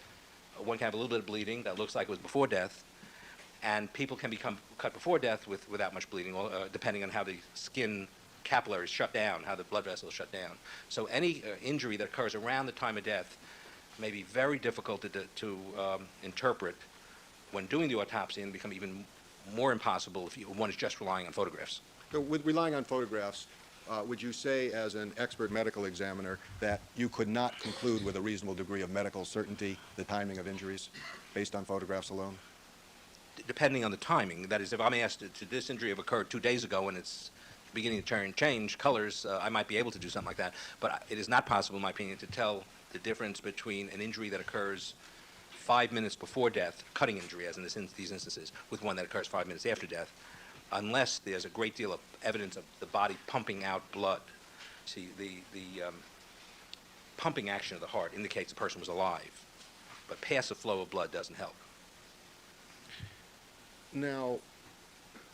one can have a little bit of bleeding that looks like it was before death. And people can become cut before death without much bleeding, depending on how the skin capillaries shut down, how the blood vessels shut down. So any injury that occurs around the time of death may be very difficult to interpret when doing the autopsy, and become even more impossible if one is just relying on photographs. So with relying on photographs, would you say as an expert medical examiner that you could not conclude with a reasonable degree of medical certainty the timing of injuries based on photographs alone? Depending on the timing, that is, if I'm asked to this injury have occurred 2 days ago and it's beginning to change colors, I might be able to do something like that. But it is not possible, in my opinion, to tell the difference between an injury that occurs 5 minutes before death, cutting injury as in these instances, with one that occurs 5 minutes after death, unless there's a great deal of evidence of the body pumping out blood. See, the pumping action of the heart indicates the person was alive, but passive flow of blood doesn't help. Now,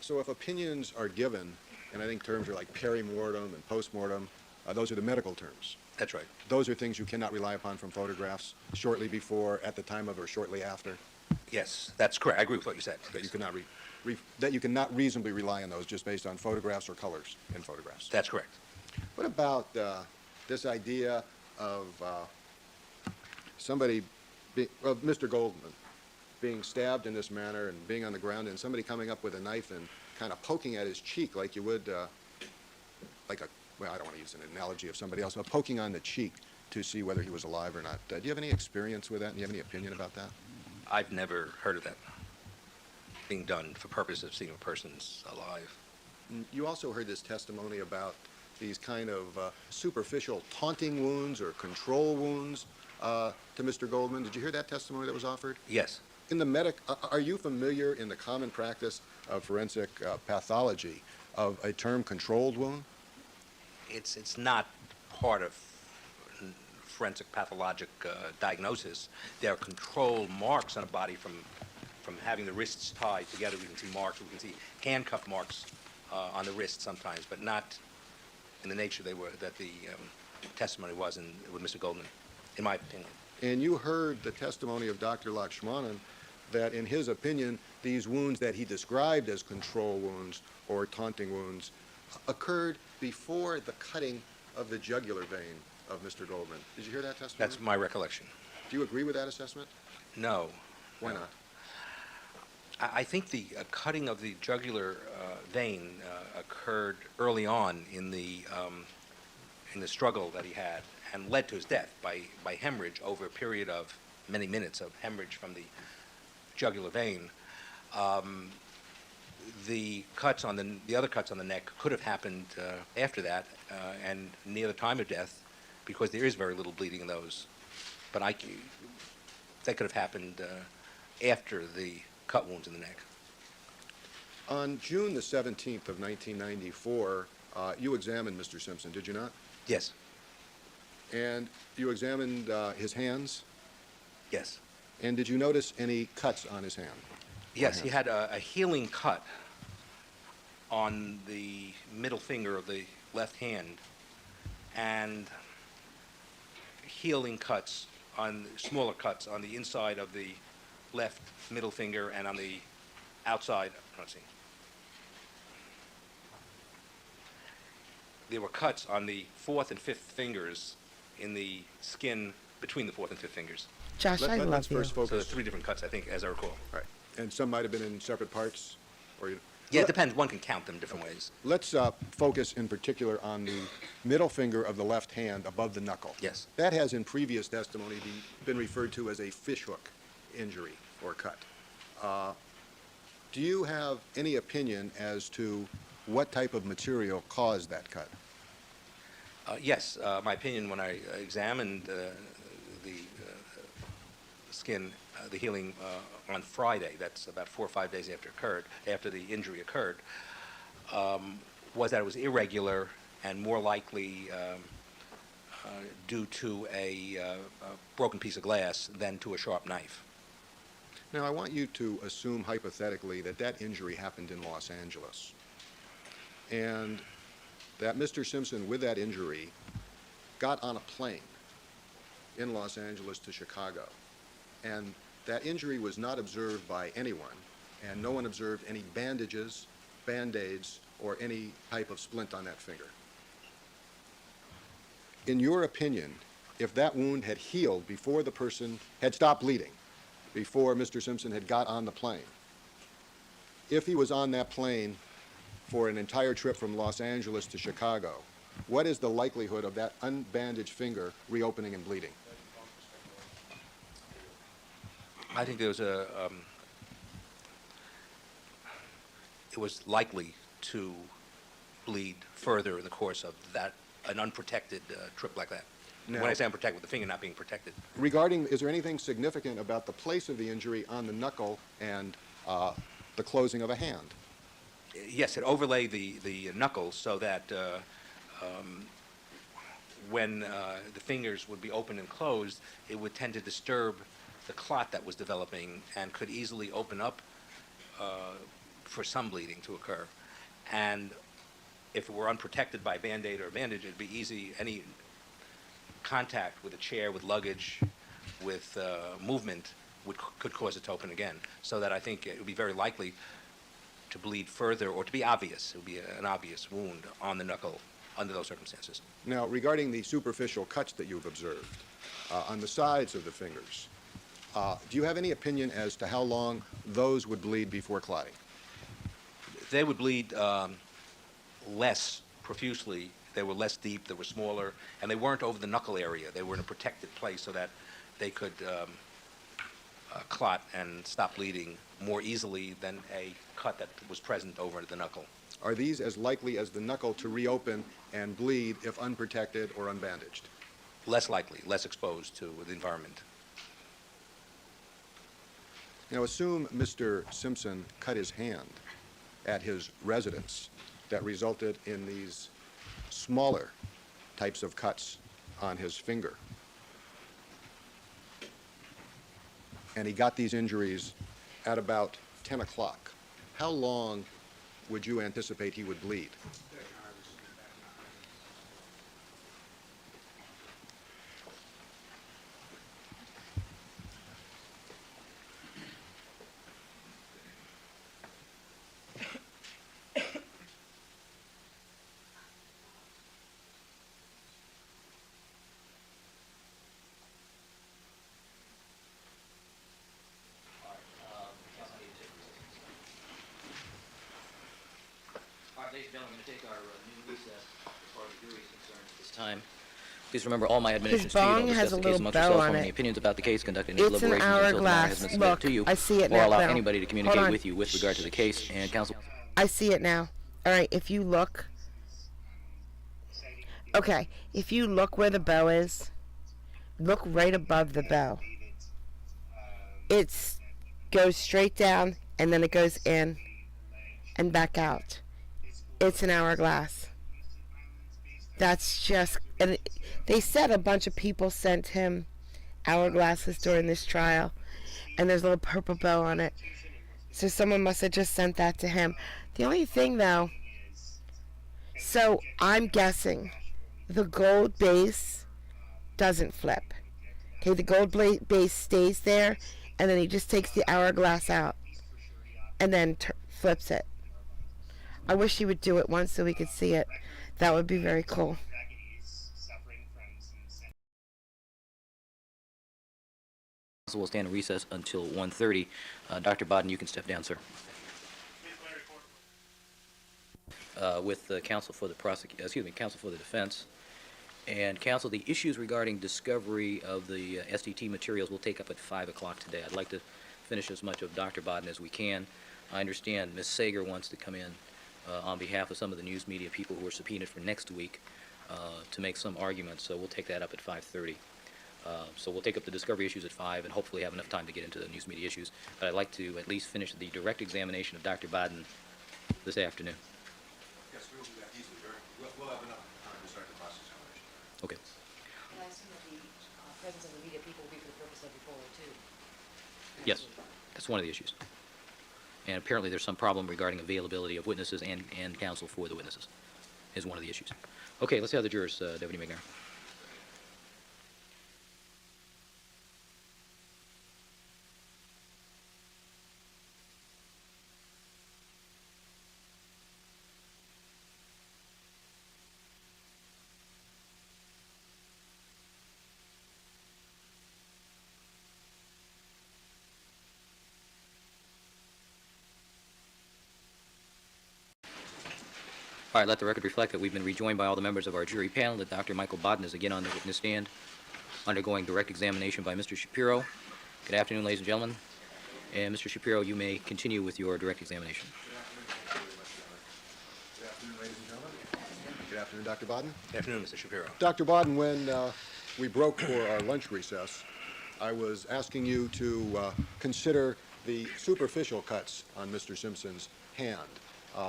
so if opinions are given, and I think terms are like perimortem and postmortem, those are the medical terms. That's right. Those are things you cannot rely upon from photographs shortly before, at the time of, or shortly after. Yes, that's correct. I agree with what you said. That you cannot that you cannot reasonably rely on those just based on photographs or colors in photographs. That's correct. What about this idea of somebody, of Mr. Goldman, being stabbed in this manner and being on the ground, and somebody coming up with a knife and kind of poking at his cheek like you would, well, I don't want to use an analogy of somebody else, but poking on the cheek to see whether he was alive or not. Do you have any experience with that? Do you have any opinion about that? I've never heard of that being done for purpose of seeing if a person's alive. You also heard this testimony about these kind of superficial taunting wounds or control wounds to Mr. Goldman. Did you hear that testimony that was offered? Yes. In the are you familiar in the common practice of forensic pathology of a term controlled wound? It's not part of forensic pathologic diagnosis. There are control marks on a body from having the wrists tied together. We can see marks. We can see handcuff marks on the wrist sometimes, but not in the nature that the testimony was with Mr. Goldman, in my opinion. And you heard the testimony of Dr. Lakshmanan that, in his opinion, these wounds that he described as control wounds or taunting wounds occurred before the cutting of the jugular vein of Mr. Goldman. Did you hear that testimony? That's my recollection. Do you agree with that assessment? No. Why No. not? I think the cutting of the jugular vein occurred early on in the struggle that he had and led to his death by hemorrhage over a period of many minutes of hemorrhage from the jugular vein. The other cuts on the neck could have happened after that and near the time of death, because there is very little bleeding in those. But that could have happened after the cut wounds in the neck. On June the 17th of 1994, you examined Mr. Simpson, did you not? Yes. And you examined his hands? Yes. And did you notice any cuts on his hand? Yes, he had a healing cut on the middle finger of the left hand, and healing cuts smaller cuts on the inside of the left middle finger and on the outside. Let's see. There were cuts on the fourth and fifth fingers in the skin between the fourth and fifth fingers. Josh, I Let's love you. first So focus. there's 3 different cuts, I think, as I recall. Right. And some might have been in separate parts? Or Yeah, it depends. One can count them different ways. Let's focus in particular on the middle finger of the left hand above the knuckle. Yes. That has in previous testimony been referred to as a fishhook injury or cut. Do you have any opinion as to what type of material caused that cut? Yes, my opinion when I examined the skin, the healing on Friday, that's about 4 or 5 days after the injury occurred, was that it was irregular and more likely due to a broken piece of glass than to a sharp knife. Now, I want you to assume hypothetically that that injury happened in Los Angeles, and that Mr. Simpson, with that injury, got on a plane in Los Angeles to Chicago, and that injury was not observed by anyone, and no one observed any bandages, Band-Aids, or any type of splint on that finger. In your opinion, if that wound had healed before the person had stopped bleeding, before Mr. Simpson had got on the plane, if he was on that plane for an entire trip from Los Angeles to Chicago, what is the likelihood of that unbandaged finger reopening and bleeding? I think there was it was likely to bleed further in the course of an unprotected trip like that. Now- When I say unprotected, with the finger not being protected. Regarding, is there anything significant about the place of the injury on the knuckle and the closing of a hand? Yes, it overlay the knuckles so that when the fingers would be open and closed, it would tend to disturb the clot that was developing and could easily open up for some bleeding to occur. And if it were unprotected by Band-Aid or bandage, it'd be easy, any contact with a chair, with luggage, with movement could cause it to open again. So that I think it would be very likely to bleed further or to be obvious. It would be an obvious wound on the knuckle under those circumstances. Now, regarding the superficial cuts that you've observed on the sides of the fingers, do you have any opinion as to how long those would bleed before clotting? They would bleed less profusely. They were less deep, they were smaller, and they weren't over the knuckle area. They were in a protected place so that they could clot and stop bleeding more easily than a cut that was present over the knuckle. Are these as likely as the knuckle to reopen and bleed if unprotected or unbandaged? Less likely, less exposed to the environment. Now, assume Mr. Simpson cut his hand at his residence that resulted in these smaller types of cuts on his finger. And he got these injuries at about 10 o'clock. How long would you anticipate he would bleed? All right, ladies and gentlemen, we're going to take our new recess as far as the jury is concerned at this time. Please remember all my admonitions to you. bong Don't discuss has a the case little amongst bow yourselves, on form it. any opinions about the case, conduct any It's an deliberations until the matter hourglass. has been submitted Look, to you, I see it or now, allow Bill. anybody to Hold communicate on. with you with regard to the case. And counsel, I see it now. All right, if you look. Okay, if you look where the bow is, look right above the bow. It goes straight down and then it goes in and back out. It's an hourglass. That's just, and they said a bunch of people sent him hourglasses during this trial, and there's a little purple bow on it. So someone must have just sent that to him. The only thing though, so I'm guessing the gold base doesn't flip. Okay, the gold base stays there, and then he just takes the hourglass out and then flips it. I wish he would do it once so we could see it. That would be very cool. counsel will stand in recess until 1:30. Dr. Bodden, you can step down, sir. With the counsel for the counsel for the defense. And counsel, the issues regarding discovery of the SDT materials will take up at 5 o'clock today. I'd like to finish as much of Dr. Bodden as we can. I understand Ms. Sager wants to come in on behalf of some of the news media people who are subpoenaed for next week to make some arguments, so we'll take that up at 5:30. So we'll take up the discovery issues at 5 and hopefully have enough time to get into the news media issues. But I'd like to at least finish the direct examination of Dr. Bodden this afternoon. Yes, we'll do that easily. We'll have enough time to start the cross-examination. Okay. And I assume that the presence of the media people will be for the purpose of reporting too. Yes, that's one of the issues. And apparently there's some problem regarding availability of witnesses and counsel for the witnesses is one of the issues. Okay, let's have the jurors, Deputy McNair. All right, let the record reflect that we've been rejoined by all the members of our jury panel, that Dr. Michael Bodden is again on the witness stand, undergoing direct examination by Mr. Shapiro. Good afternoon, ladies and gentlemen. And Mr. Shapiro, you may continue with your direct examination. Good afternoon, ladies and gentlemen. Good afternoon, Dr. Bodden. Good afternoon, Mr. Shapiro. Dr. Bodden, when we broke for our lunch recess, I was asking you to consider the superficial cuts on Mr. Simpson's hand.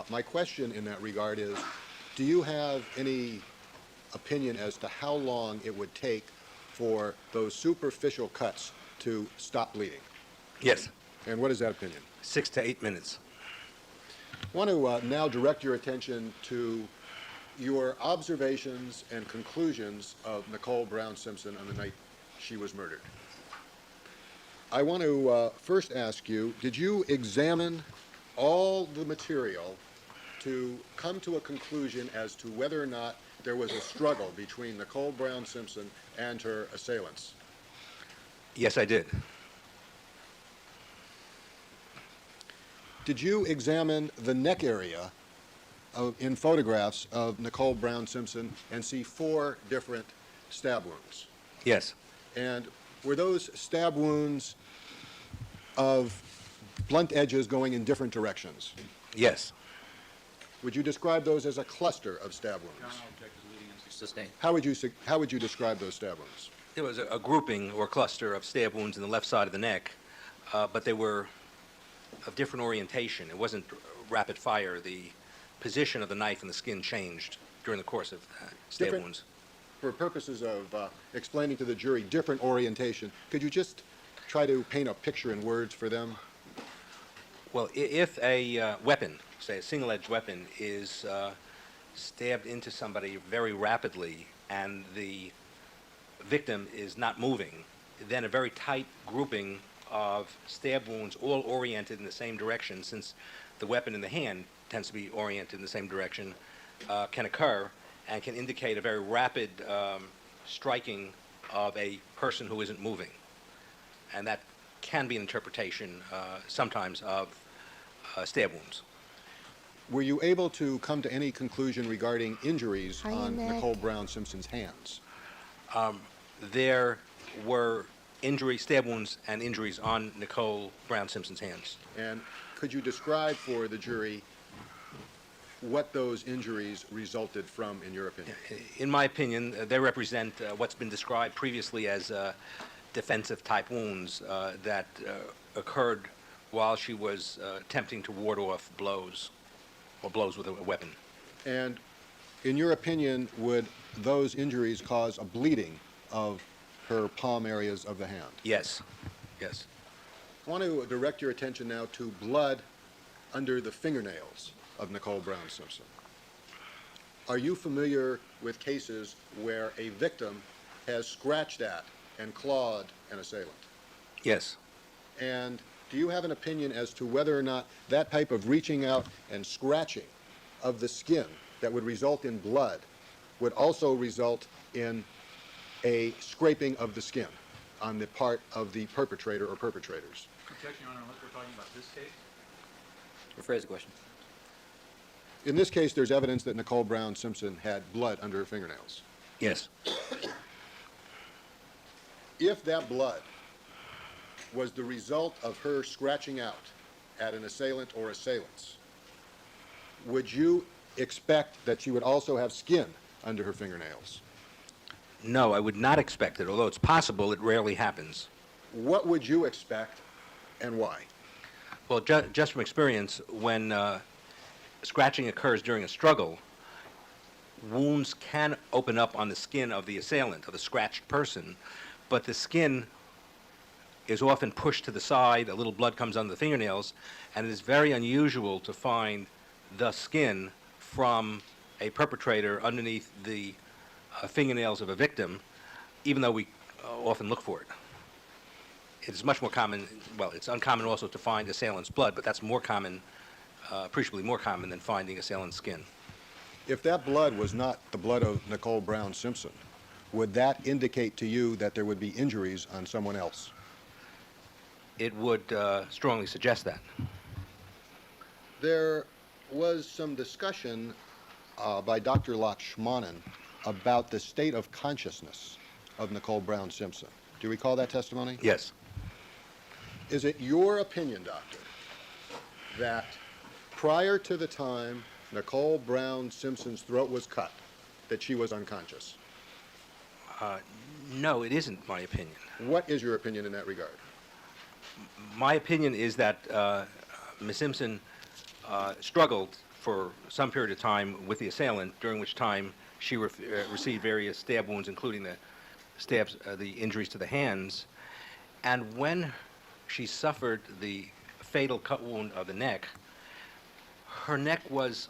My question in that regard is, do you have any opinion as to how long it would take for those superficial cuts to stop bleeding? Yes, And what is that opinion? 6 to 8 minutes. I want to now direct your attention to your observations and conclusions of Nicole Brown Simpson on the night she was murdered. I want to first ask you, did you examine all the material to come to a conclusion as to whether or not there was a struggle between Nicole Brown Simpson and her assailants? Yes, I did. Did you examine the neck area in photographs of Nicole Brown Simpson and see 4 different stab wounds? Yes. And were those stab wounds of blunt edges going in different directions? Yes. Would you describe those as a cluster of stab wounds? Sustained. How would you describe those stab wounds? There was a grouping or cluster of stab wounds in the left side of the neck, but they were of different orientation. It wasn't rapid fire. The position of the knife and the skin changed during the course of stab Different- wounds. For purposes of explaining to the jury different orientation, could you just try to paint a picture in words for them? Well, if a weapon, say a single-edged weapon, is stabbed into somebody very rapidly and the victim is not moving, then a very tight grouping of stab wounds, all oriented in the same direction, since the weapon in the hand tends to be oriented in the same direction, can occur and can indicate a very rapid striking of a person who isn't moving. And that can be an interpretation sometimes of stab wounds. Were you able to come to any conclusion regarding injuries Hiya, on Nick. Nicole Brown Simpson's hands? There were stab wounds and injuries on Nicole Brown Simpson's hands. And could you describe for the jury what those injuries resulted from, in your opinion? In my opinion, they represent what's been described previously as defensive-type wounds that occurred while she was attempting to ward off blows, or blows with a weapon. And in your opinion, would those injuries cause a bleeding of her palm areas of the hand? Yes, yes. I want to direct your attention now to blood under the fingernails of Nicole Brown Simpson. Are you familiar with cases where a victim has scratched at and clawed an assailant? Yes. And do you have an opinion as to whether or not that type of reaching out and scratching of the skin that would result in blood would also result in a scraping of the skin on the part of the perpetrator or perpetrators? Objection, Your Honor, unless we're talking about this case. Rephrase the question. In this case, there's evidence that Nicole Brown Simpson had blood under her fingernails. Yes. If that blood was the result of her scratching out at an assailant or assailants, would you expect that she would also have skin under her fingernails? No, I would not expect it, although it's possible. It rarely happens. What would you expect and why? Well, just from experience, when scratching occurs during a struggle, wounds can open up on the skin of the assailant, of the scratched person, but the skin is often pushed to the side, a little blood comes on the fingernails, and it is very unusual to find the skin from a perpetrator underneath the fingernails of a victim, even though we often look for it. It is much more common, well, it's uncommon also to find assailant's blood, but that's more common, appreciably more common than finding assailant's skin. If that blood was not the blood of Nicole Brown Simpson, would that indicate to you that there would be injuries on someone else? It would strongly suggest that. There was some discussion by Dr. Lakshmanan about the state of consciousness of Nicole Brown Simpson. Do you recall that testimony? Yes. Is it your opinion, doctor, that prior to the time Nicole Brown Simpson's throat was cut, that she was unconscious? No, it isn't my opinion. What is your opinion in that regard? My opinion is that Ms. Simpson struggled for some period of time with the assailant, during which time she received various stab wounds, including the injuries to the hands. And when she suffered the fatal cut wound of the neck, her neck was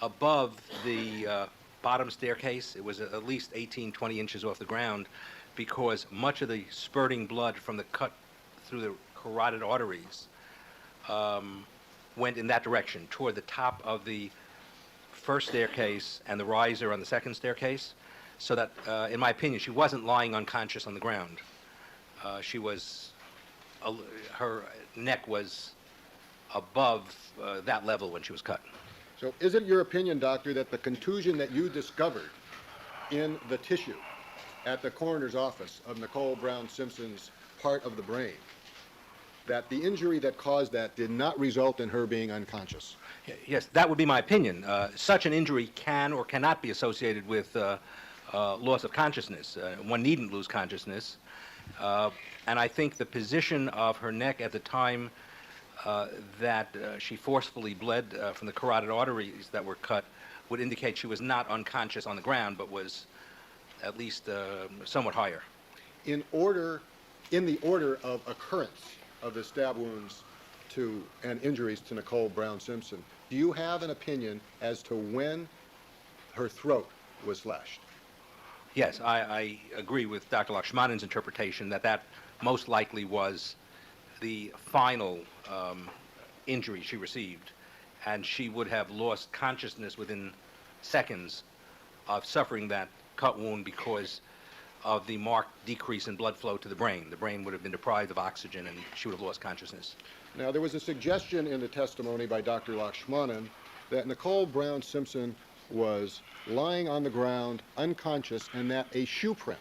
above the bottom staircase. It was at least 18, 20 inches off the ground, because much of the spurting blood from the cut through the carotid arteries went in that direction, toward the top of the first staircase and the riser on the second staircase, so that, in my opinion, she wasn't lying unconscious on the ground. Her neck was above that level when she was cut. So is it your opinion, doctor, that the contusion that you discovered in the tissue at the coroner's office of Nicole Brown Simpson's part of the brain, that the injury that caused that did not result in her being unconscious? Yes, that would be my opinion. Such an injury can or cannot be associated with loss of consciousness. One needn't lose consciousness. And I think the position of her neck at the time that she forcefully bled from the carotid arteries that were cut would indicate she was not unconscious on the ground, but was at least somewhat higher. In the order of occurrence of the stab wounds and injuries to Nicole Brown Simpson, do you have an opinion as to when her throat was slashed? Yes, I agree with Dr. Lakshmanan's interpretation that most likely was the final injury she received, and she would have lost consciousness within seconds of suffering that cut wound because of the marked decrease in blood flow to the brain. The brain would have been deprived of oxygen, and she would have lost consciousness. Now, there was a suggestion in the testimony by Dr. Lakshmanan that Nicole Brown Simpson was lying on the ground unconscious and that a shoe print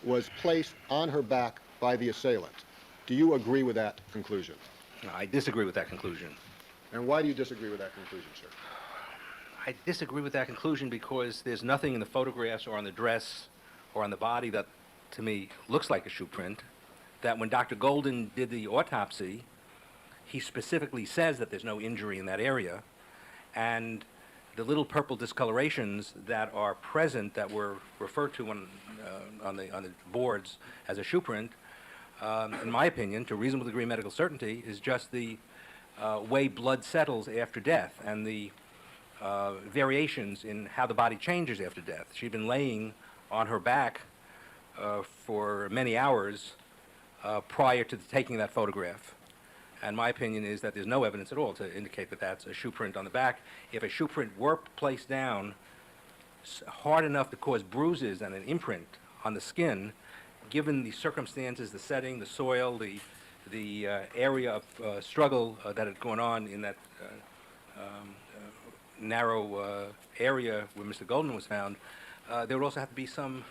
was placed on her back by the assailant. Do you agree with that conclusion? No, I disagree with that conclusion. And why do you disagree with that conclusion, sir? I disagree with that conclusion because there's nothing in the photographs or on the dress or on the body that, to me, looks like a shoe print. That when Dr. Golden did the autopsy, he specifically says that there's no injury in that area, and the little purple discolorations that are present that were referred to on the boards as a shoe print, in my opinion, to a reasonable degree of medical certainty, is just the way blood settles after death and the variations in how the body changes after death. She'd been laying on her back for many hours prior to taking that photograph. And my opinion is that there's no evidence at all to indicate that that's a shoe print on the back. If a shoe print were placed down hard enough to cause bruises and an imprint on the skin, given the circumstances, the setting, the soil, the area of struggle that had gone on in that narrow area where Mr. Golden was found, there would also have to be some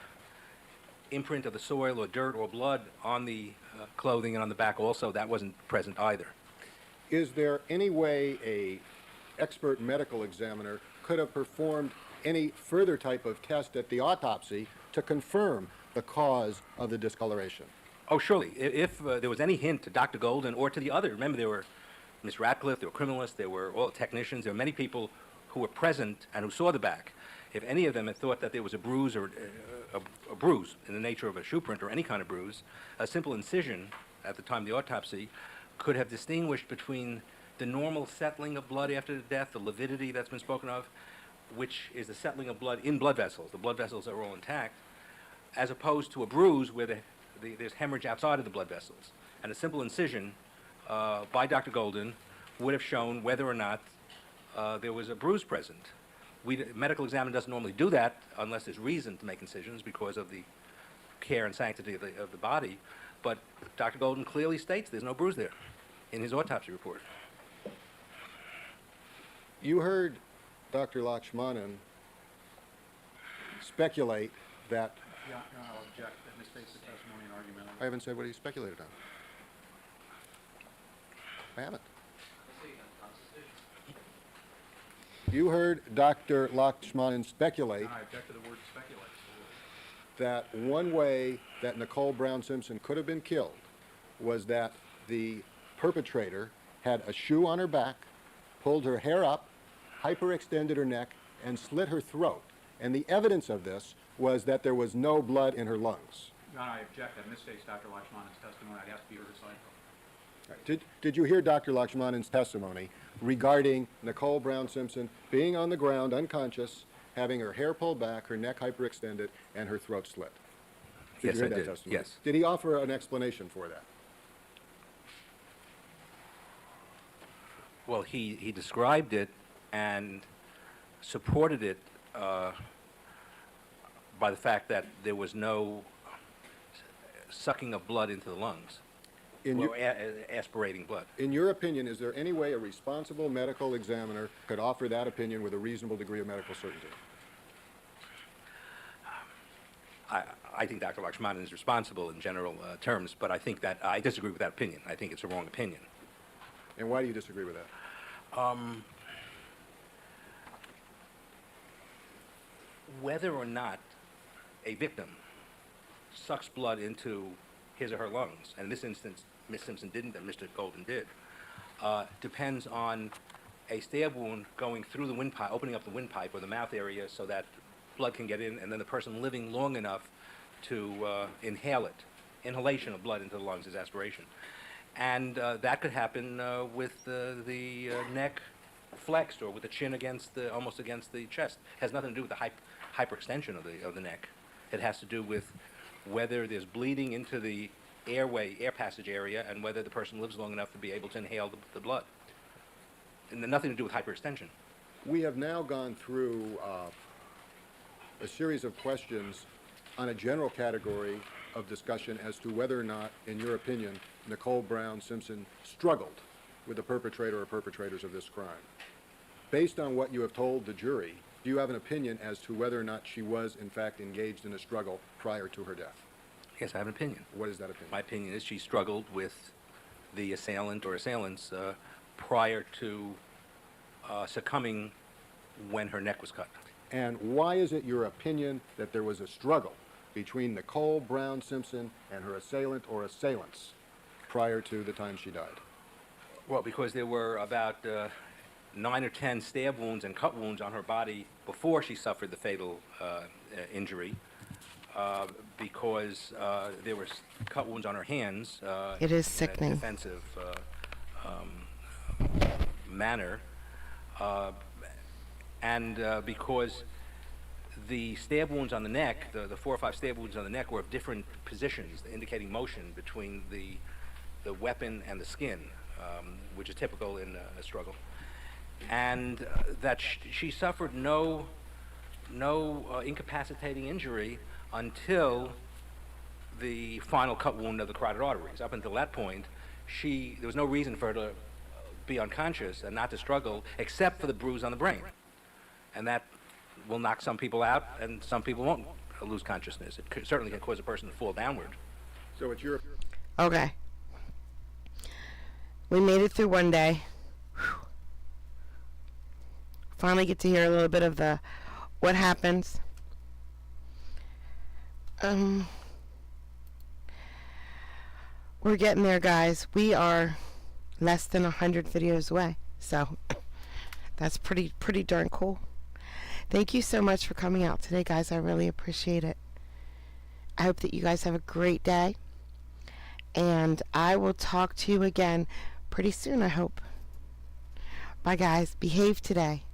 imprint of the soil or dirt or blood on the clothing and on the back also. That wasn't present either. Is there any way a expert medical examiner could have performed any further type of test at the autopsy to confirm the cause of the discoloration? Oh, surely. If there was any hint to Dr. Golden or to the other, remember there were Miss Ratcliffe, there were criminalists, there were all technicians, there were many people who were present and who saw the back. If any of them had thought that there was a bruise or a bruise in the nature of a shoe print or any kind of bruise, a simple incision at the time of the autopsy could have distinguished between the normal settling of blood after the death, the lividity that's been spoken of, which is the settling of blood in blood vessels. The blood vessels are all intact, as opposed to a bruise where there's hemorrhage outside of the blood vessels. And a simple incision by Dr. Golden would have shown whether or not there was a bruise present. Medical examiner doesn't normally do that unless there's reason to make incisions because of the care and sanctity of the body. But Dr. Golden clearly states there's no bruise there in his autopsy report. You heard Dr. Lakshmanan speculate that... Your Honor, I'll object. That misstates the testimony and argument. I haven't said what he speculated on. I haven't. You heard Dr. Lakshmanan speculate I object to the word speculate. that one way that Nicole Brown Simpson could have been killed was that the perpetrator had a shoe on her back, pulled her hair up, hyperextended her neck, and slit her throat. And the evidence of this was that there was no blood in her lungs. Your Honor, I object. That misstates Dr. Lakshmanan's testimony. I'd ask to be heard recital. Did you hear Dr. Lakshmanan's testimony regarding Nicole Brown Simpson being on the ground unconscious, having her hair pulled back, her neck hyperextended, and her throat slit? Yes, you hear I that did. testimony? Yes. Did he offer an explanation for that? Well, he described it and supported it by the fact that there was no sucking of blood into the lungs, or aspirating blood. In your opinion, is there any way a responsible medical examiner could offer that opinion with a reasonable degree of medical certainty? I think Dr. Lakshmanan is responsible in general terms, but I think that I disagree with that opinion. I think it's a wrong opinion. And why do you disagree with that? Whether or not a victim sucks blood into his or her lungs, and in this instance, Ms. Simpson didn't and Mr. Golden did, depends on a stab wound going through the windpipe, opening up the windpipe or the mouth area so that blood can get in, and then the person living long enough to inhale it. Inhalation of blood into the lungs is aspiration. And that could happen with the neck flexed or with the chin almost against the chest. It has nothing to do with the hyperextension of the neck. It has to do with whether there's bleeding into the air passage area, and whether the person lives long enough to be able to inhale the blood. And nothing to do with hyperextension. We have now gone through a series of questions on a general category of discussion as to whether or not, in your opinion, Nicole Brown Simpson struggled with the perpetrator or perpetrators of this crime. Based on what you have told the jury, do you have an opinion as to whether or not she was, in fact, engaged in a struggle prior to her death? Yes, I have an opinion. What is that opinion? My opinion is she struggled with the assailant or assailants prior to succumbing when her neck was cut. And why is it your opinion that there was a struggle between Nicole Brown Simpson and her assailant or assailants prior to the time she died? Well, because there were about 9 or 10 stab wounds and cut wounds on her body before she suffered the fatal injury, because there were cut wounds on her hands. It is in sickening. a defensive manner, and because the stab wounds on the neck, the 4 or 5 stab wounds on the neck, were of different positions, indicating motion between the weapon and the skin, which is typical in a struggle, and that she suffered no incapacitating injury until the final cut wound of the carotid arteries. Up until that point, there was no reason for her to be unconscious and not to struggle, except for the bruise on the brain, and that will knock some people out, and some people won't lose consciousness. It certainly can cause a person to fall downward. So it's your... Okay. We made it through one day. Whew. Finally get to hear a little bit of what happens. We're getting there, guys. We are less than 100 videos away, so that's pretty darn cool. Thank you so much for coming out today, guys. I really appreciate it. I hope that you guys have a great day, and I will talk to you again pretty soon, I hope. Bye, guys. Behave today.